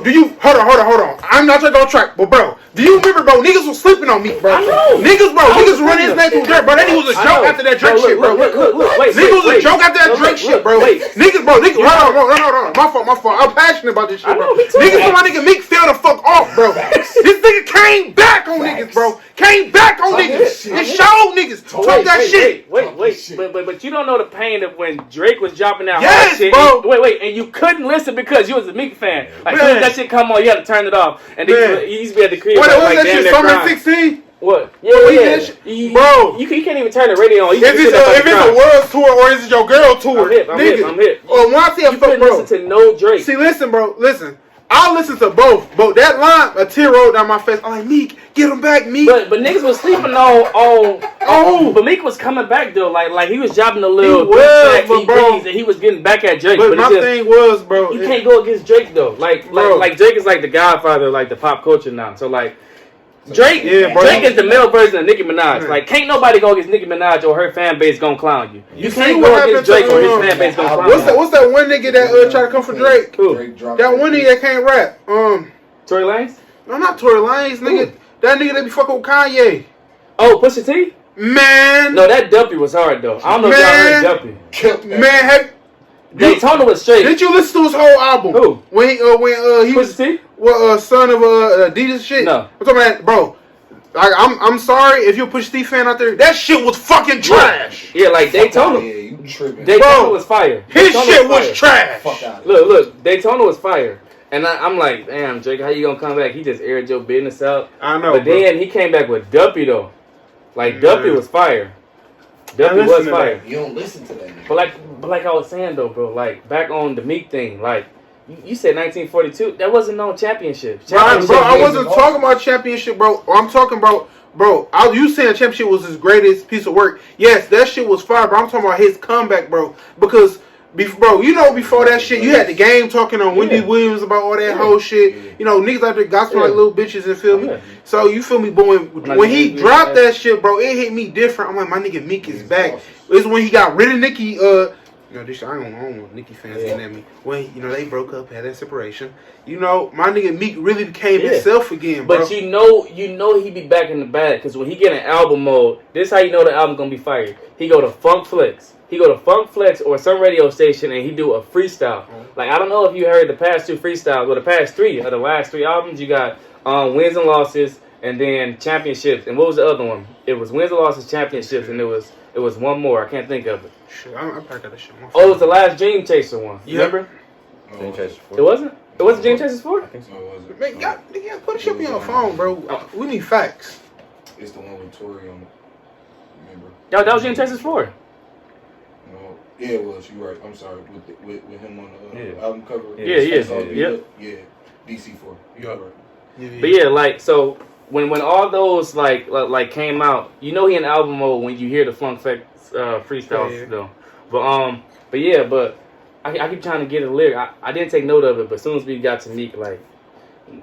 Speaker 3: do you hold on. I'm not trying to go track, but bro, do you remember, bro? Niggas was sleeping on me, bro.
Speaker 2: I know.
Speaker 3: Niggas running his name through dirt, bro. That nigga was a joke after that Drake shit, bro.
Speaker 2: Look, wait.
Speaker 3: Niggas was a joke after that Drake shit, bro. Niggas, hold on. My fault. I'm passionate about this shit, bro. Niggas for my nigga Meek fell the fuck off, bro. This nigga came back on niggas, bro. Came back on niggas. It showed niggas. Talk that shit.
Speaker 2: Wait. But you don't know the pain of when Drake was dropping that
Speaker 3: Yes,
Speaker 2: hard shit.
Speaker 3: bro.
Speaker 2: Wait, and you couldn't listen because you was a Meek fan. Like,
Speaker 3: Man.
Speaker 2: soon as that shit come on, you had to turn it off. And then you used to be at the crib.
Speaker 3: What was
Speaker 2: like,
Speaker 3: that
Speaker 2: damn
Speaker 3: shit?
Speaker 2: near
Speaker 3: Summer
Speaker 2: crying.
Speaker 3: 16?
Speaker 2: What?
Speaker 3: we did
Speaker 2: Yeah.
Speaker 3: bro.
Speaker 2: You can't even turn the radio on. You
Speaker 3: If
Speaker 2: can
Speaker 3: it's
Speaker 2: sit up
Speaker 3: a
Speaker 2: and cry.
Speaker 3: world tour or is it your girl tour?
Speaker 2: I'm hip.
Speaker 3: When I say a
Speaker 2: You
Speaker 3: fuck,
Speaker 2: couldn't
Speaker 3: bro.
Speaker 2: listen to no Drake.
Speaker 3: See, listen, bro. Listen. I'll listen to both. But that line, a tear rolled down my face. I'm like, Meek, get him back, Meek.
Speaker 2: But niggas was sleeping but Meek was coming back though. Like he was dropping a little
Speaker 3: He was,
Speaker 2: track
Speaker 3: but bro.
Speaker 2: EPs and he was getting back at Drake.
Speaker 3: But my
Speaker 2: it's just,
Speaker 3: thing was, bro.
Speaker 2: you can't go against Drake though. Like Drake is like the godfather of like the pop culture now. So like Drake is the male version of Nicki Minaj.
Speaker 3: Yeah.
Speaker 2: Like can't nobody go against Nicki Minaj or her fan base gonna clown you. You
Speaker 3: see
Speaker 2: can't
Speaker 3: what
Speaker 2: go
Speaker 3: happened
Speaker 2: against
Speaker 3: to,
Speaker 2: Drake or his fan base gonna clown you.
Speaker 3: What's that one nigga that tried to come for Drake?
Speaker 2: Who?
Speaker 3: That one nigga that can't rap.
Speaker 2: Tory Lanez?
Speaker 3: No, not Tory Lanez, nigga. That nigga that be fucking with Kanye.
Speaker 2: Oh, Pusha T?
Speaker 3: Man.
Speaker 2: No, that Duppy was hard though. I don't know if y'all heard Duppy.
Speaker 3: Man,
Speaker 2: Daytona was straight.
Speaker 3: did you listen to his whole album?
Speaker 2: Who?
Speaker 3: When he was
Speaker 2: Pusha T?
Speaker 3: son of Adidas shit.
Speaker 2: No.
Speaker 3: I'm talking about, bro. Like, I'm sorry if you're a Pusha T fan out there. That shit was fucking trash.
Speaker 2: Yeah, like Daytona.
Speaker 4: Yeah, you tripping.
Speaker 2: Daytona was fire.
Speaker 3: His
Speaker 2: Daytona
Speaker 3: shit was
Speaker 2: fire.
Speaker 3: trash.
Speaker 4: Fuck out of
Speaker 2: Look, Daytona was fire. And I'm like, damn, Drake, how you gonna come back? He just aired your business out.
Speaker 3: I know,
Speaker 2: But
Speaker 3: bro.
Speaker 2: then he came back with Duppy, though. Like, Duppy was fire. Duppy
Speaker 3: listen
Speaker 2: was
Speaker 3: to
Speaker 2: fire.
Speaker 4: You don't listen to that nigga.
Speaker 2: But like I was saying, though, bro, like, back on the Meek thing, like, you said 1942. That wasn't no championship.
Speaker 3: Bro, I wasn't talking about championship, bro. I'm talking about, bro, you saying championship was his greatest piece of work. Yes, that shit was fire, but I'm talking about his comeback, bro. Because, bro, before that shit, you had the game talking on Wendy Williams about all that whole shit. You know, niggas out there gossiping like little bitches, and feel me?
Speaker 2: Yeah.
Speaker 3: So, you feel me, boy, when he dropped that shit, bro, it hit me different. I'm like, my nigga Meek is back. It's when he got rid of Nicki, this I don't want Nicki fans getting at me. When, they broke up, had that separation. My nigga Meek really became himself again, bro.
Speaker 2: But you know he be back in the bag, because when he get in album mode, this how you know the album gonna be fired. He go to Funk Flex. Or some radio station and he do a freestyle. Like, I don't know if you heard the past two freestyles, or the past three of the last three albums. You got Wins and Losses and then Championships. And what was the other one? It was Wins and Losses, Championships, and it was one more. I can't think of it.
Speaker 3: Shit, I probably got that shit on my phone.
Speaker 2: Oh, it was the last Dream Chaser one. You remember?
Speaker 1: Dream Chaser 4.
Speaker 2: It wasn't? It wasn't Dream Chasers 4?
Speaker 1: I think so.
Speaker 4: No, it wasn't.
Speaker 3: Man, nigga, put shit on your phone, bro. We need facts.
Speaker 4: It's the one with Tory on it. Remember?
Speaker 2: Yo, that was Dream Chasers 4.
Speaker 4: No. Yeah, it was. You're right. I'm sorry. With him on the album cover.
Speaker 2: Yeah.
Speaker 4: DC4. You're
Speaker 3: Yep.
Speaker 4: right.
Speaker 2: But yeah, like, so when all those like came out, he in album mode when you hear the Funk Flex freestyles though. But I keep trying to get a lyric. I didn't take note of it, but as soon as we got to Meek, like,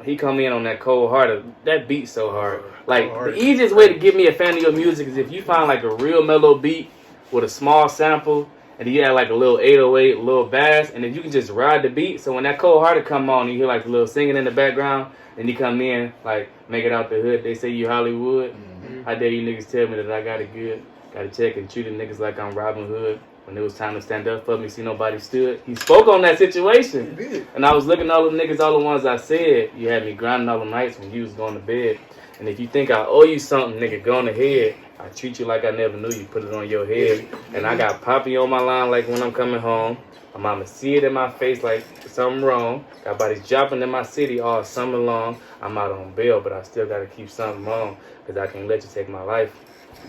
Speaker 2: he come in on that Cold Hearted, that beat so hard. Like, the easiest way to get me a fan of your music is if you find like a real mellow beat with a small sample, and you add like a little 808, a little bass, and then you can just ride the beat. So when that Cold Hearted come on, you hear like a little singing in the background, and he come in like, make it out the hood. They say you Hollywood.
Speaker 4: Mm-hmm.
Speaker 2: How dare you niggas tell me that I got it good? Got to check and treat niggas like I'm Robin Hood. When it was time to stand up for me, see nobody stood. He spoke on that situation.
Speaker 3: He did.
Speaker 2: And I was looking at all the niggas, all the ones I said. You had me grinding all the nights when you was going to bed. And if you think I owe you something, nigga, go on ahead. I treat you like I never knew you. Put it on your head. And I got Poppy on my line like when I'm coming home. My mama see it in my face like something wrong. Got bodies dropping in my city all summer long. I'm out on bail, but I still got to keep something on. Because I can't let you take my life.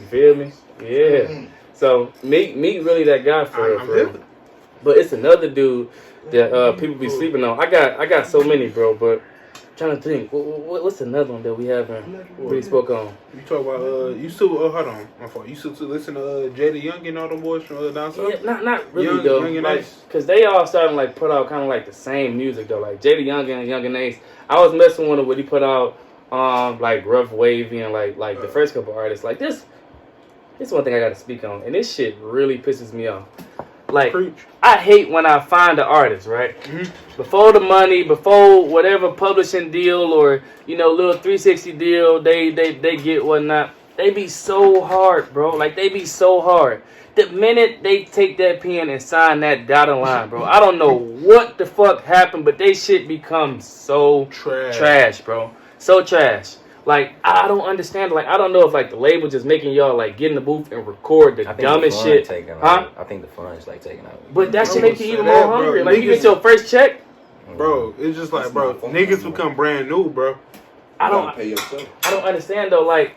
Speaker 2: You feel me? Yeah. So, Meek really that guy for real. But it's another dude that people be sleeping on. I got so many, bro, but Trying to think. What's another one that we haven't really spoke on?
Speaker 3: You talk about you still hold on, my fault. You still listen to Jada Young and all them boys from down south?
Speaker 2: Yeah, not really though. Like, cause they all starting to like put out kind of like the same music though. Like Jada Young and Young and Ace. I was messing with what he put out, like Rough Wavy and like the first couple artists. Like this one thing I got to speak on, and this shit really pisses me off. Like, Preach. I hate when I find the artist, right? Mm-hmm. Before the money, before whatever publishing deal or, little 360 deal they get whatnot, they be so hard, bro. Like, they be so hard. The minute they take that pen and sign that dotted line, bro, I don't know what the fuck happened, but they shit becomes so trash, bro. So trash. Like, I don't understand. Like, I don't know if, like, the label just making y'all, like, get in the booth and record the dumbest shit.
Speaker 1: I think the fun is, like, taking out.
Speaker 2: But that should make you even more hungry. Like, you get your first check.
Speaker 3: Bro, it's just like, bro, niggas become brand new, bro.
Speaker 4: I don't
Speaker 2: understand, though. Like,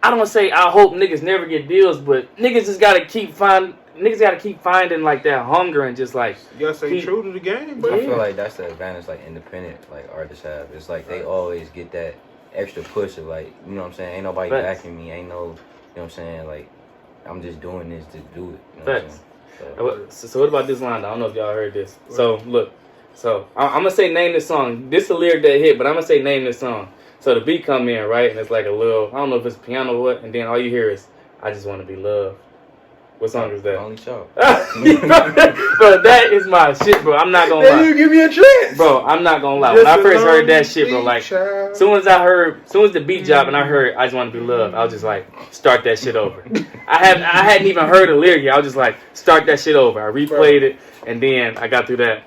Speaker 2: I don't say I hope niggas never get deals, but niggas just gotta keep finding, like, that hunger and just, like...
Speaker 3: You gotta stay true to the game, bro.
Speaker 1: I feel like that's the advantage, like, independent, like, artists have. It's like they always get that extra push of, like, you know what I'm saying? Ain't nobody backing me. Ain't no, you know what I'm saying? Like, I'm just doing this to do it. You know what I'm saying?
Speaker 2: So what about this line? I don't know if y'all heard this. What? So, look. So, I'm going to say name this song. This is a lyric that hit, but I'm going to say name this song. So, the beat come in, right? And it's like a little, I don't know if it's piano or what. And then all you hear is, I just want to be loved. What song is that?
Speaker 1: Only Child.
Speaker 2: Bro, that is my shit, bro. I'm not gonna lie.
Speaker 3: You give me a chance.
Speaker 2: Bro, I'm not gonna lie. When I first heard that shit, bro, like, soon as the beat drop and I heard I Just Want to Be Loved, I was just like, start that shit over. I hadn't even heard the lyric yet. I was just like, start that shit over. I replayed it, and then I got through that.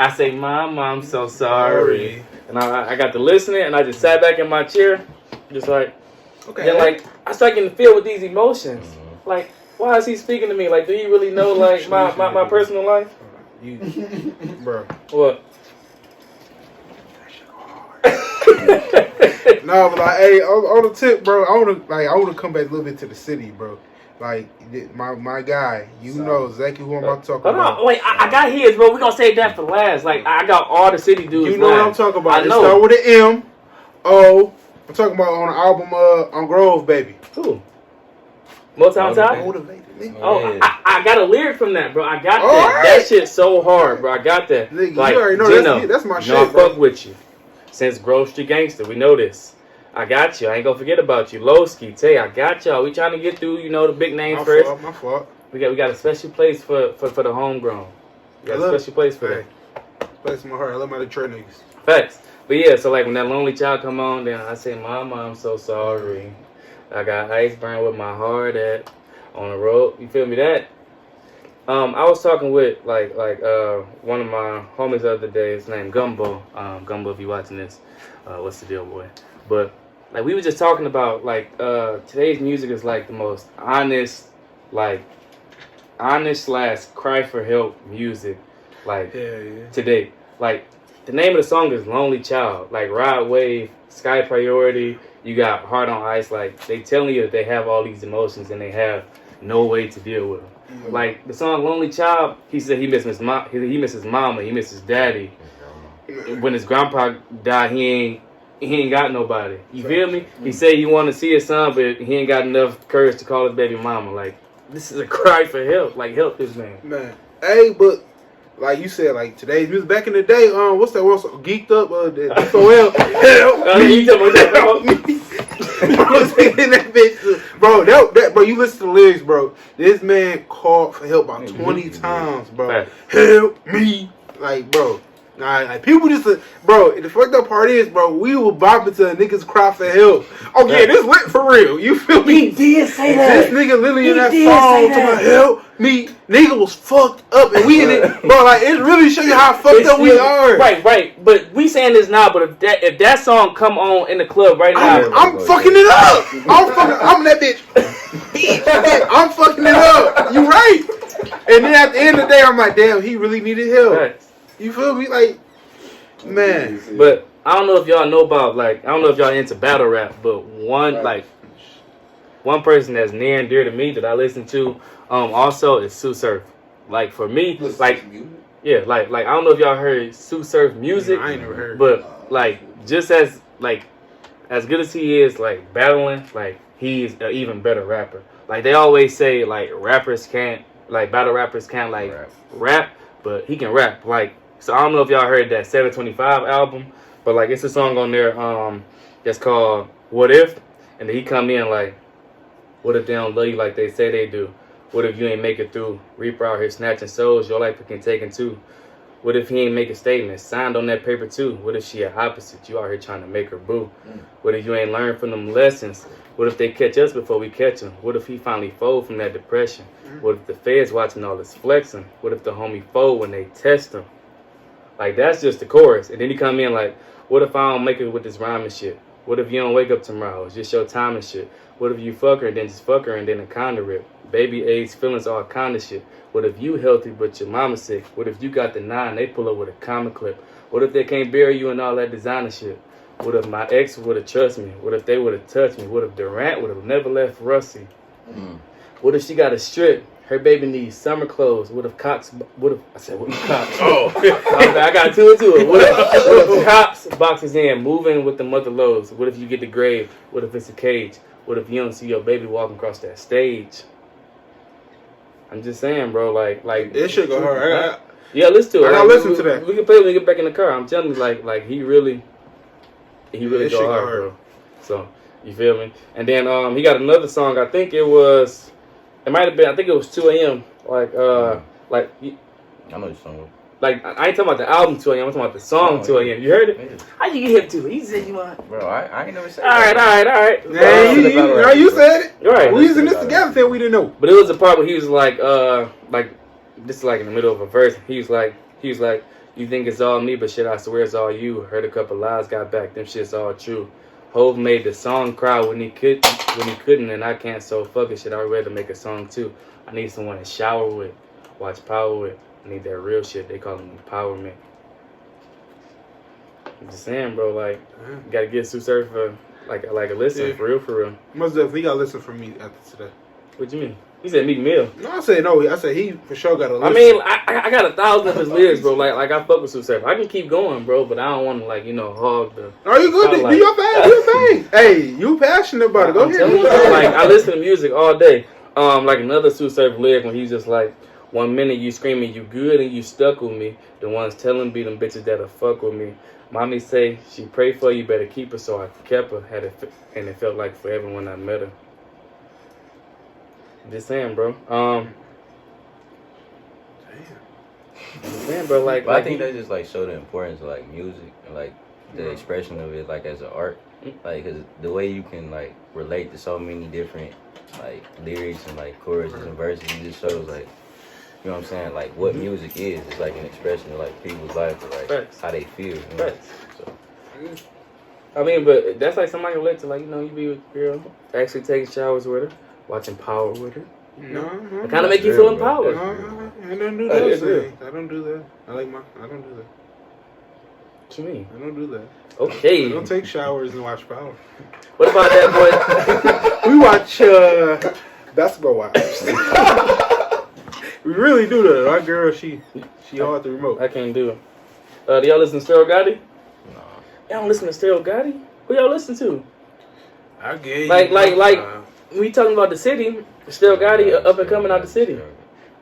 Speaker 2: I say, Mom, I'm so sorry. And I got to listening, and I just sat back in my chair, just like, okay. Then, like, I started getting filled with these emotions. Like, why is he speaking to me? Like, do you really know, like, my personal life?
Speaker 3: Bro.
Speaker 2: What?
Speaker 3: No, but like, hey, on the tip, bro, I wanna come back a little bit to the city, bro. Like, my guy, know exactly who I'm about to talk about.
Speaker 2: Hold on, wait, I got his, bro. We're gonna save that for last. Like, I got all the city dudes.
Speaker 3: You know what I'm talking about. It start with an M. O. I'm talking about on the album on Grove, baby.
Speaker 2: Who? Motown Top? Oh, I got a lyric from that, bro. I got that. Right. That shit's so hard, bro. I got that.
Speaker 3: Nigga, like, you already know that's my shit,
Speaker 2: I fuck with you. Since Grove Street Gangster, we know this. I got you. I ain't gonna forget about you. Lowski, Tay, I got y'all. We trying to get through, the big names first.
Speaker 3: My fault.
Speaker 2: We got a special place for the homegrown. We got a special place for that.
Speaker 3: Place in my heart. I love my Detroit niggas.
Speaker 2: Facts. But yeah, so like when that Lonely Child come on, then I say, Mama, I'm so sorry. I got ice burn with my heart at on the road. You feel me? That I was talking with like one of my homies the other day. His name Gumbo. Gumbo, if you watching this, what's the deal, boy? But like we were just talking about like today's music is like the most honest / cry for help music like today. Like the name of the song is Lonely Child. Like Rod Wave, Sky Priority. You got Heart on Ice. Like they telling you that they have all these emotions and they have no way to deal with them. Yeah. Like the song Lonely Child, he said he misses mama, he misses daddy. When his grandpa died, he ain't got nobody. You feel me? He said he want to see his son, but he ain't got enough courage to call his baby mama. Like this is a cry for help. Like help this man.
Speaker 3: Man, hey, but like you said, like today's music back in the day, what's that word? Geeked Up, SOL. Help me. I was thinking that bitch, bro. Bro, you listen to the lyrics, bro. This man called for help about 20 times, bro. Help me, like, bro. Like people just, bro. The fucked up part is, bro. We will bop into a niggas cry for help. Oh yeah, this lit for real. You feel me?
Speaker 2: He did say that.
Speaker 3: This nigga literally in that song talking about help me. Nigga was fucked up, and we in it, bro. Like it really show you how fucked up we are.
Speaker 2: Right. But we saying this now. But if that song come on in the club right now,
Speaker 3: I'm fucking it up. I'm that bitch. I'm fucking it up. You right. And then at the end of the day, I'm like, damn, he really needed help. Right. You feel me? Like, man.
Speaker 2: But I don't know if y'all know about, like, I don't know if y'all into battle rap, but one person that's near and dear to me that I listen to also is Sue Surf. Like, for me, like, yeah, like I don't know if y'all heard Sue Surf music.
Speaker 3: I ain't never heard.
Speaker 2: But, like, just as good as he is, like, battling, like, he's an even better rapper. Like, they always say, like, battle rappers can't, like, rap, but he can rap. Like, so I don't know if y'all heard that 725 album, but, like, it's a song on there that's called What If? And then he come in, like, what if they don't love you like they say they do? What if you ain't make it through? Reaper out here snatching souls, your life can take too. What if he ain't make a statement, signed on that paper too? What if she a opposite, you out here trying to make her boo? What if you ain't learned from them lessons? What if they catch us before we catch him? What if he finally fold from that depression? What if the feds watching all this flexing? What if the homie fold when they test him? Like, that's just the chorus. And then he come in like, what if I don't make it with this rhyming shit? What if you don't wake up tomorrow? It's just your time and shit. What if you fuck her and then just fuck her and then a kinda rip? Baby AIDS, feelings, all kind of shit. What if you healthy but your mama sick? What if you got the 9, they pull up with a comic clip? What if they can't bury you and all that designer shit? What if my ex would have trusted me? What if they would have touched me? What if Durant would have never left Russie? What if she got a strip? Her baby needs summer clothes. What if Cops? What if Cops? Oh, I got two to it. What if Cops boxes in, moving with the mother loads? What if you get the grave? What if it's a cage? What if you don't see your baby walking across that stage? I'm just saying, bro. Like
Speaker 3: this shit go hard.
Speaker 2: Yeah, listen to it.
Speaker 3: I gotta listen to that.
Speaker 2: We can play when we get back in the car. I'm telling you, like he really go hard, bro. So you feel me? And then he got another song. I think it might have been. I think it was 2 a.m.
Speaker 1: I know the song.
Speaker 2: Like, I ain't talking about the album 2 a.m. I'm talking about the song 2 a.m. You heard it? Yeah. How you get hip to it? He said you want.
Speaker 1: Bro, I ain't never said
Speaker 2: all right.
Speaker 3: Yeah, you said it.
Speaker 2: Right.
Speaker 3: We was in this together till we didn't know.
Speaker 2: But it was a part where he was like this is like in the middle of a verse. He was like, you think it's all me, but shit, I swear it's all you. Heard a couple lies, got back, them shit's all true. Hov made the song cry when he couldn't, and I can't, so fuck it, shit, I'd rather make a song too. I need someone to shower with, watch Power with. I need that real shit, they call them empowerment. I'm just saying, bro, like, you gotta get Sue Surf like a listen, for real.
Speaker 3: Most definitely, you gotta listen for me after today.
Speaker 2: What you mean? He said Meek Mill.
Speaker 3: No, I said he for sure got to listen.
Speaker 2: I mean, I got 1,000 of his lyrics, bro. Like I fuck with Sue Surf. I can keep going, bro, but I don't want to hog the.
Speaker 3: Are you good? Do your thing. Hey, you passionate about it? Go ahead.
Speaker 2: Like, I listen to music all day. Like another Sue Surf lyric when he's just like, 1 minute you screaming you good and you stuck with me. The ones telling me them bitches that'll fuck with me. Mommy say she pray for you, better keep her, so I kept her. And it felt like forever when I met her. Just saying, bro. Damn, bro. Like,
Speaker 1: I think that just like show the importance of like music and like the expression of it, like as an art. Like, cause the way you can like relate to so many different like lyrics and like choruses and verses, it just shows like, you know what I'm saying? Like what music is. It's like an expression of like people's life or like how they feel. You know? So.
Speaker 2: I mean, but that's like somebody relate to, like, you be with a girl, actually taking showers with her, watching Power with her.
Speaker 3: No.
Speaker 2: It kind of make you feel empowered.
Speaker 3: No, I don't do that. I don't do that. I don't do that.
Speaker 2: What you mean?
Speaker 3: I don't do that.
Speaker 2: Okay.
Speaker 3: I don't take showers and watch Power.
Speaker 2: What about that
Speaker 3: boy? We watch Basketball Wives. We really do that. Our girl, she hard the remote.
Speaker 2: I can't do it. Do y'all listen to Stereo Gotti? No. Y'all don't listen to Stereo Gotti? Who y'all listen to?
Speaker 3: I gave
Speaker 2: like we talking about the city. Stereo Gotti up and coming out the city.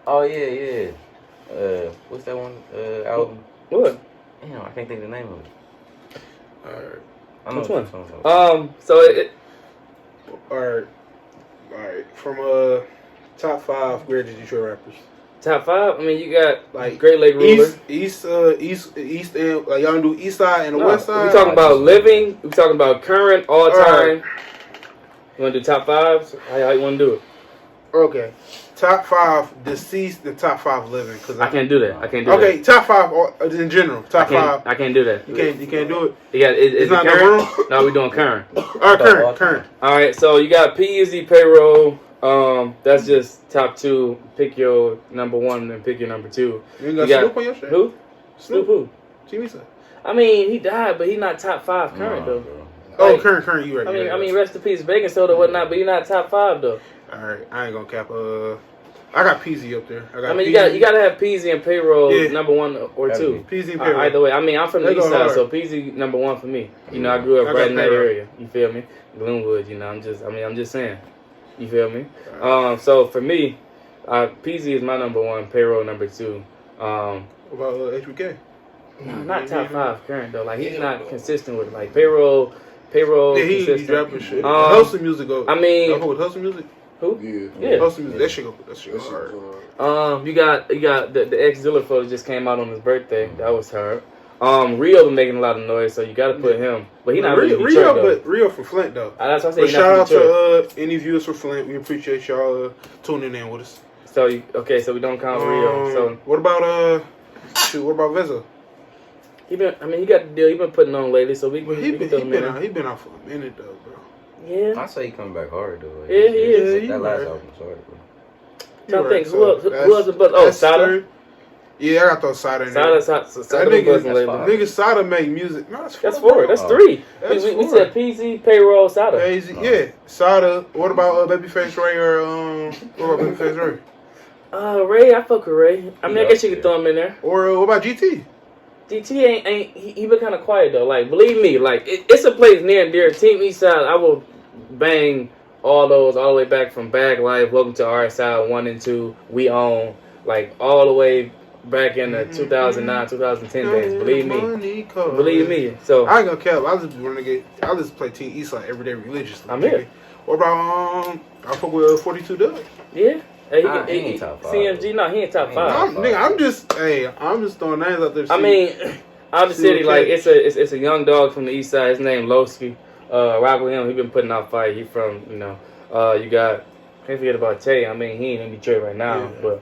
Speaker 1: Oh yeah. What's that one album?
Speaker 2: What?
Speaker 1: Damn, I can't think of the name of it.
Speaker 2: Which one? So it.
Speaker 3: Alright. From top 5 greatest Detroit rappers.
Speaker 2: Top 5? I mean, you got like Great Lake Ruler.
Speaker 3: East, and like y'all do East Side and the West Side.
Speaker 2: We talking about living. We talking about current, all time. Right. You want to do top 5s? How you want to do it?
Speaker 3: Okay. Top 5 deceased and top 5 living. Cause
Speaker 2: I can't do that.
Speaker 3: Okay, top 5 in general. Top 5.
Speaker 2: I can't do that.
Speaker 3: You can't do it.
Speaker 2: Yeah, it's not current. No, we're doing current.
Speaker 3: Current.
Speaker 2: All right, so you got P-Eazy, Payroll. That's just top 2. Pick your number 1 and pick your number 2.
Speaker 3: You got Snoop on your shirt?
Speaker 2: Who? Snoop who?
Speaker 3: Jimmy said.
Speaker 2: I mean, he died, but he not top 5 current though.
Speaker 3: Like, current. You right?
Speaker 2: I mean, rest in peace, Bacon Soda, whatnot. But you're not top 5 though.
Speaker 3: All right, I ain't gonna cap. I got Peasy up there.
Speaker 2: I mean, you gotta have Peasy and Payroll number 1 or 2.
Speaker 3: Peasy and Payroll.
Speaker 2: Either way, I mean, I'm from the east side, so Peasy number 1 for me. You know, I grew up right in that area. You feel me? Glenwood. You know, I'm just saying. You feel me? So for me, Peasy is my number 1. Payroll number 2.
Speaker 3: What about HBK?
Speaker 2: Not top 5 current though. Like he's not consistent with it. Like Payroll. Yeah,
Speaker 3: he dropping shit. Hustle music go.
Speaker 2: I mean,
Speaker 3: with Hustle music.
Speaker 2: Who?
Speaker 3: Yeah. Hustle music. That shit go. That shit hard.
Speaker 2: You got the ex Zilla photo just came out on his birthday. That was hard. Rio been making a lot of noise, so you got to put him. But he not really Detroit, though.
Speaker 3: But Rio from Flint though.
Speaker 2: That's what I say.
Speaker 3: Shout out to any viewers from Flint. We appreciate y'all tuning in with us.
Speaker 2: So so we don't count Rio. So
Speaker 3: what about what about Vezzo?
Speaker 2: He got the deal. He been putting on lately, so we can
Speaker 3: he been out for a minute though, bro.
Speaker 2: Yeah.
Speaker 1: I say he coming back hard though. Like,
Speaker 2: yeah, he is.
Speaker 1: That last album was hard,
Speaker 2: I
Speaker 1: bro.
Speaker 2: think who else the buzz? Oh, Sada.
Speaker 3: Yeah, I got those Sada in there.
Speaker 2: Sada
Speaker 3: nigga Sada make music. No,
Speaker 2: that's 4. That's 3. We said PZ, Payroll, Sada.
Speaker 3: Yeah, Sada. What about Babyface Ray or what about Babyface Ray?
Speaker 2: Ray, I fuck with Ray. I mean, I guess you could throw him in there.
Speaker 3: Or what about GT?
Speaker 2: GT ain't he been kind of quiet though. Like, believe me, like it's a place near and dear. Team Eastside, I will bang all those all the way back from Bag Life, Welcome to Our Side 1 and 2. We own like all the way back in the 2009, 2010 days. Believe me. So
Speaker 3: I ain't gonna cap. I just play Team Eastside every day religiously.
Speaker 2: I'm here.
Speaker 3: What about I fuck with 42 Doug?
Speaker 2: Yeah. He
Speaker 1: ain't top 5.
Speaker 2: CMG, no, he ain't top 5.
Speaker 3: I'm just throwing names out there.
Speaker 2: I mean, out the city, like it's a young dog from the east side. His name Lowski. Rock with him. He been putting out fire. He from you got can't forget about Tay. I mean, he ain't in Detroit right now, but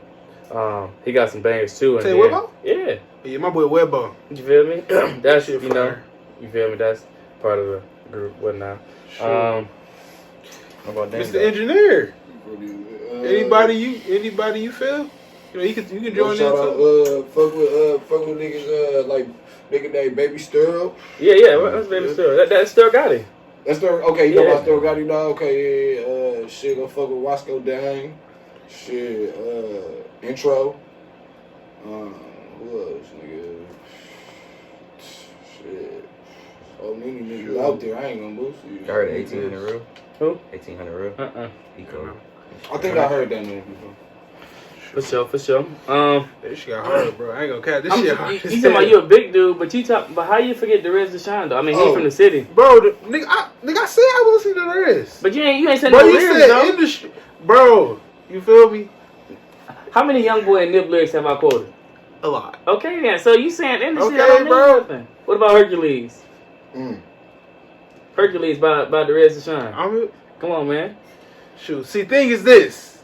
Speaker 2: he got some bangers too.
Speaker 3: Tay Webbo?
Speaker 2: Yeah,
Speaker 3: my boy Webbo.
Speaker 2: You feel me? That's
Speaker 3: shit
Speaker 2: you feel me? That's part of the group. Whatnot.
Speaker 3: Sure.
Speaker 1: How about
Speaker 3: Mr. Engineer? Anybody you feel? You can join in
Speaker 4: too. Fuck with niggas like nigga named Baby Stirrup.
Speaker 2: Yeah. That's Baby Stirrup. That's Stir Gotti.
Speaker 4: That's Stir. Okay, you know about Stir Gotti now. Okay, shit. Go fuck with Wasco Dang. Shit. Intro. Who else, nigga? Shit. So many niggas out there. I ain't gonna boost you.
Speaker 1: You heard of 1800 Real?
Speaker 2: Who?
Speaker 1: 1800 Real? He cool.
Speaker 4: I think I heard that name before.
Speaker 2: For sure.
Speaker 3: This shit got hard, bro. I ain't gonna catch this shit hard.
Speaker 2: You talking about you a big dude, but how you forget the Riz Deshaun though? I mean, he from the city,
Speaker 3: bro. Nigga, I said I was listening to the Riz,
Speaker 2: but you ain't said
Speaker 3: no
Speaker 2: Riz though.
Speaker 3: Industry, bro. You feel me?
Speaker 2: How many Young Boy and Nip lyrics have I quoted?
Speaker 3: A lot.
Speaker 2: Okay, then. So you saying industry?
Speaker 3: Okay, bro.
Speaker 2: Nothing. What about Hercules? Hercules by the Riz Deshaun. Come on, man.
Speaker 3: Shoot. See, thing is this.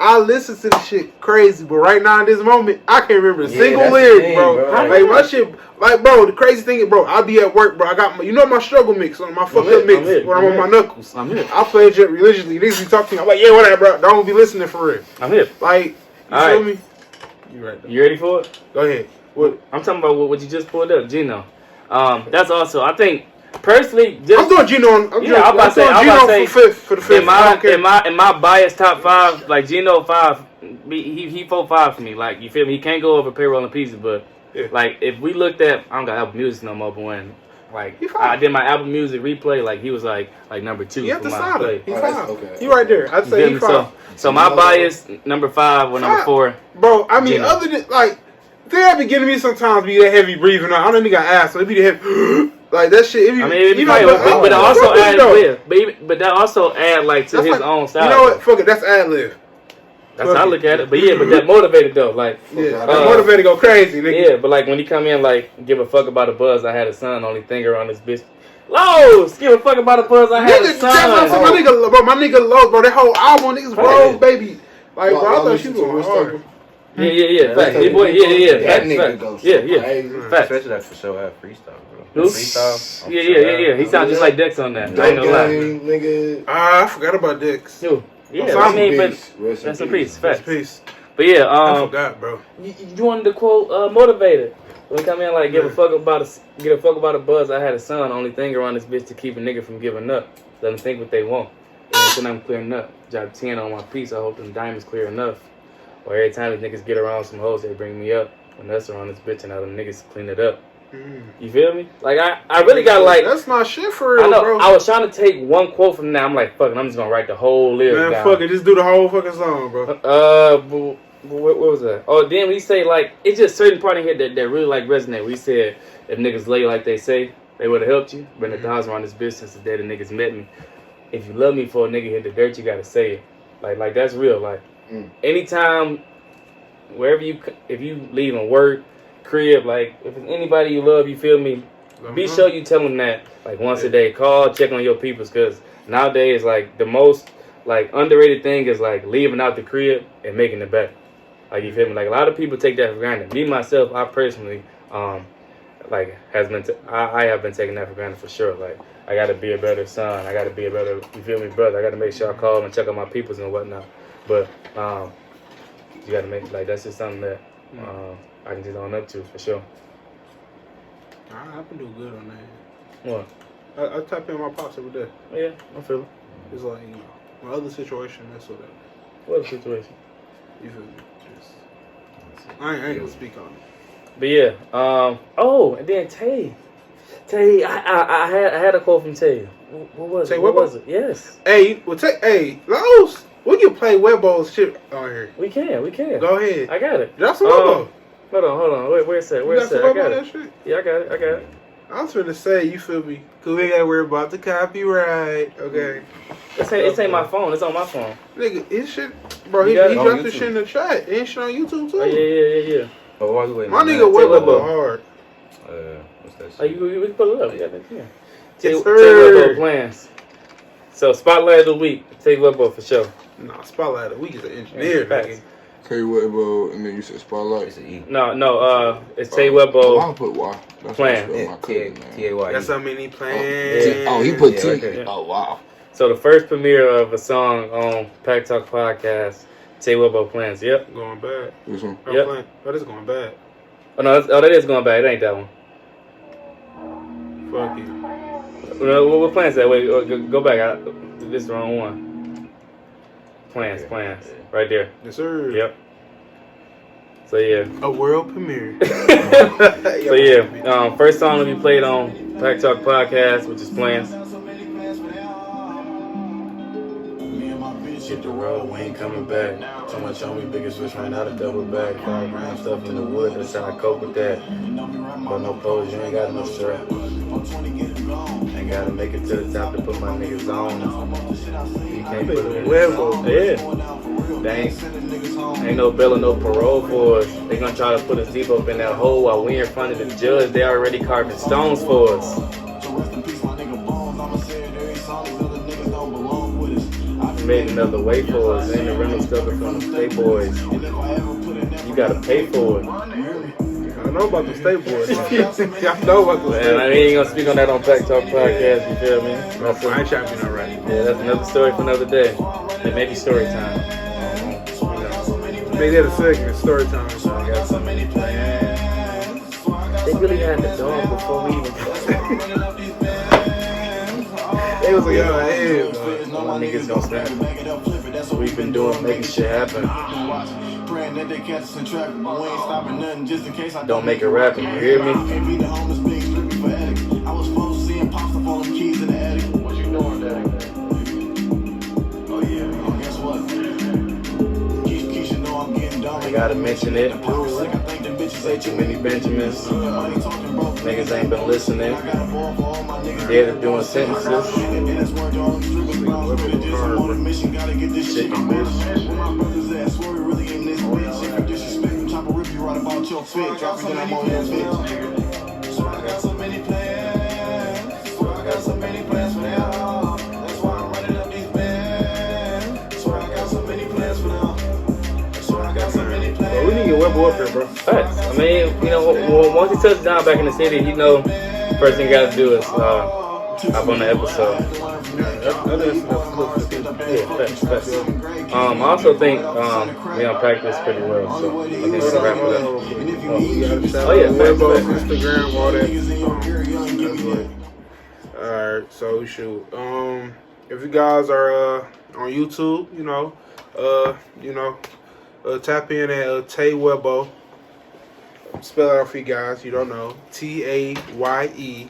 Speaker 3: I listen to this shit crazy, but right now in this moment, I can't remember a single lyric, bro. Like my shit, like bro. The crazy thing is, bro, I be at work, bro. I got my struggle mix on my fucked up mix when I'm on my knuckles.
Speaker 2: I'm here.
Speaker 3: I play it religiously. Niggas be talking to me. I'm like, yeah, whatever, bro. Don't be listening for real.
Speaker 2: I'm here.
Speaker 3: Like, you feel me? You right there.
Speaker 2: You ready for it?
Speaker 3: Go ahead. What?
Speaker 2: I'm talking about what you just pulled up, Gino. That's also, I think. Personally,
Speaker 3: I'm doing Gino. I'm doing Gino for the fifth.
Speaker 2: In my biased top 5, like Gino 5, he 4-5 for me. Like you feel me? He can't go over Payroll and Pieces, but like if we looked at, I don't got Apple Music no more, but when like I did my Apple Music replay, like he was like number 2.
Speaker 3: He at the side. He's 5.
Speaker 4: Okay.
Speaker 3: He right there. I'd say he's 5.
Speaker 2: So my bias number 5 or number 4.
Speaker 3: Bro, I mean,
Speaker 2: Gino.
Speaker 3: other than like they be getting me sometimes be that heavy breathing. I don't think I asked, so it be the heavy. Like that shit.
Speaker 2: But that also add like to his own style.
Speaker 3: You know what? Fuck it. That's ad lib.
Speaker 2: That's how I look at it. But but that motivated though. Like
Speaker 3: that motivated go crazy, nigga.
Speaker 2: Yeah, but like when he come in like give a fuck about a buzz. I had a son. Only finger on this bitch. Lowe's, give a fuck about a buzz. I had a son.
Speaker 3: My nigga Lowe's, bro. That whole album, niggas Rose, baby. Like, bro, I thought she was hard.
Speaker 2: Yeah. Facts. Yeah. Facts.
Speaker 1: Especially that for sure had freestyle, bro.
Speaker 2: Who?
Speaker 1: Freestyle.
Speaker 2: Yeah. He sounds just like Dex on that. I ain't gonna lie.
Speaker 4: Nigga.
Speaker 3: I forgot about Dex.
Speaker 2: Who? Yeah, I mean, but rest in peace. Facts. But yeah,
Speaker 3: I forgot, bro.
Speaker 2: You wanted to quote Motivated. When he come in like, give a fuck about a buzz. I had a son. Only thing around this bitch to keep a nigga from giving up. Let them think what they want. And then I'm clearing up. Job 10 on my piece. I hope them diamonds clear enough. Or every time the niggas get around some hoes, they bring me up. When that's around this bitch and all the niggas clean it up. You feel me? Like, I really got like...
Speaker 3: That's not shit for real,
Speaker 2: I know,
Speaker 3: bro.
Speaker 2: I was trying to take one quote from that. I'm like, fuck it, I'm just going to write the whole lyric
Speaker 3: Man,
Speaker 2: down.
Speaker 3: fuck it. Just do the whole fucking song, bro.
Speaker 2: What was that? Oh, then we say, like, it's just certain part in here that really, like, resonate. We said, if niggas lay like they say, they would have helped you. Been 1,000 around this bitch since the day the niggas met me. If you love me for a nigga hit the dirt, you got to say it. Like that's real. Like, anytime, wherever if you leaving work, crib, like, if it's anybody you love, you feel me, be sure you tell them that, like, once a day. Call, check on your peoples, because nowadays, like, the most, like, underrated thing is, like, leaving out the crib and making it back. Like, you feel me? Like, a lot of people take that for granted. Me, myself, I personally, like, I have been taking that for granted for sure. Like, I got to be a better son. I got to be a better, you feel me, brother. I got to make sure I call and check on my peoples and whatnot. But you got to make, like, that's just something that I can just own up to for sure.
Speaker 3: I can do good on that.
Speaker 2: What?
Speaker 3: I tap in my pops every day.
Speaker 2: Yeah, I feel it.
Speaker 3: It's like, you know, my other situation, that's what.
Speaker 2: What situation?
Speaker 3: You feel me? I ain't gonna speak on it.
Speaker 2: But yeah, and then Tay, I had a quote from Tay. What was it? What was it? Yes.
Speaker 3: Hey, Los, we can play Webbo's shit on here.
Speaker 2: We can.
Speaker 3: Go ahead.
Speaker 2: I got it.
Speaker 3: That's some Webbo.
Speaker 2: Hold on. Where's that? I got it.
Speaker 3: Shit?
Speaker 2: Yeah, I got it.
Speaker 3: I was finna say, you feel me? Cause we ain't gotta worry about the copyright, okay?
Speaker 2: It ain't my phone. It's on my phone.
Speaker 3: Nigga, his shit, bro. He dropped the shit in the chat. Ain't shit on YouTube too.
Speaker 2: Oh yeah.
Speaker 1: Oh, why you waiting?
Speaker 3: My nigga Webbo hard.
Speaker 1: What's that shit?
Speaker 2: Oh, we can put it up. Yeah. Tay
Speaker 3: Webbo
Speaker 2: plans. So spotlight of the week. Tay Webbo for sure.
Speaker 3: Nah, spotlight of the week is an engineer, nigga.
Speaker 4: Tay Webbo, and then you said Spotlight.
Speaker 1: It's an E.
Speaker 2: No, it's Tay Webbo.
Speaker 4: I'll put Y. That's
Speaker 2: Plan.
Speaker 1: T-A-Y.
Speaker 3: That's how many plans.
Speaker 4: Oh, he put T.
Speaker 1: right.
Speaker 4: Oh, wow.
Speaker 2: So the first premiere of a song on PackTalkPodcast, Tay Webbo plans. Yep.
Speaker 3: Going bad.
Speaker 4: This one.
Speaker 2: Yep.
Speaker 3: Oh, this is going bad.
Speaker 2: Oh no, that is going back. It ain't that one.
Speaker 3: Fuck you.
Speaker 2: What plans that? Wait, go back. This is the wrong one. Plans. Right there.
Speaker 3: Yes, sir.
Speaker 2: Yep. So yeah.
Speaker 3: A world premiere.
Speaker 2: So yeah. First song to be played on Pack Talk Podcast, which is Plans. Hit the road, we ain't coming back. Too much on me, biggest switch ran out of double back. 5 grams stuff in the wood, that's how I cope with that. But no pose, you ain't got no shirt. Ain't gotta make it to the top to put my niggas on. You can't put it in. Yeah. Ain't no bail or no parole for us. They gonna try to put us deep up in that hole while we in front of the judge. They already carving stones for us. Made another way for us. Ain't the rental stuff from the State Boys. You gotta pay for it.
Speaker 3: I know about the State Boys. I know about the State Boys.
Speaker 2: Man, I ain't gonna speak on that on Pack Talk Podcast, you feel me?
Speaker 3: I ain't trying to be no right.
Speaker 2: Yeah, that's another story for another day. It may be story time.
Speaker 3: Make that a segment, story time.
Speaker 2: I got so many plans. They really had the dog before we even
Speaker 3: They was like, yo, hey,
Speaker 2: my niggas gon' snap. We've been doing, making shit happen. Don't make it rapping, you hear me? What you doing, Daddy? I gotta mention it. Say too many Benjamins. Niggas ain't been listening. They're doing sentences. Chicken bitch. I got so many plans for now. That's why I'm running up these bands. So I got so many plans for now.
Speaker 3: we need to get Webbo up here, bro.
Speaker 2: Facts. I mean, you know, once he touches down back in the city, you know, first thing you gotta do is hop on the episode. Yeah, facts. I also think we unpacked this pretty well, so I think we can wrap it up.
Speaker 3: Oh yeah, Webbo, Instagram, all that. Alright, so shoot. If you guys are on YouTube, Tap in at Tay Webbo. Spell it out for you guys. You don't know. TayeWebbo.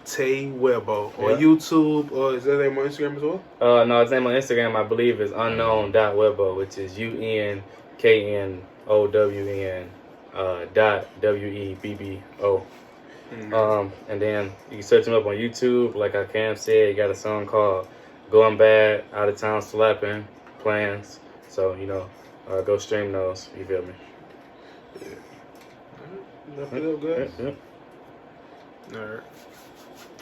Speaker 3: Tay Webbo. On YouTube. Is that name on Instagram as well?
Speaker 2: No, his name on Instagram, I believe, is unknown.webbo, which is UNKNOWN .WEBBO. And then you can search him up on YouTube. Like I Cam said, he got a song called Going Bad, Out of Town Slapping, Plans. So, go stream those. You feel me?
Speaker 3: Wrap it up, guys. All right.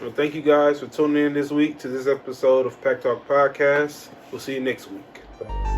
Speaker 3: Well, thank you guys for tuning in this week to this episode of Pack Talk Podcast. We'll see you next week.
Speaker 2: Thanks.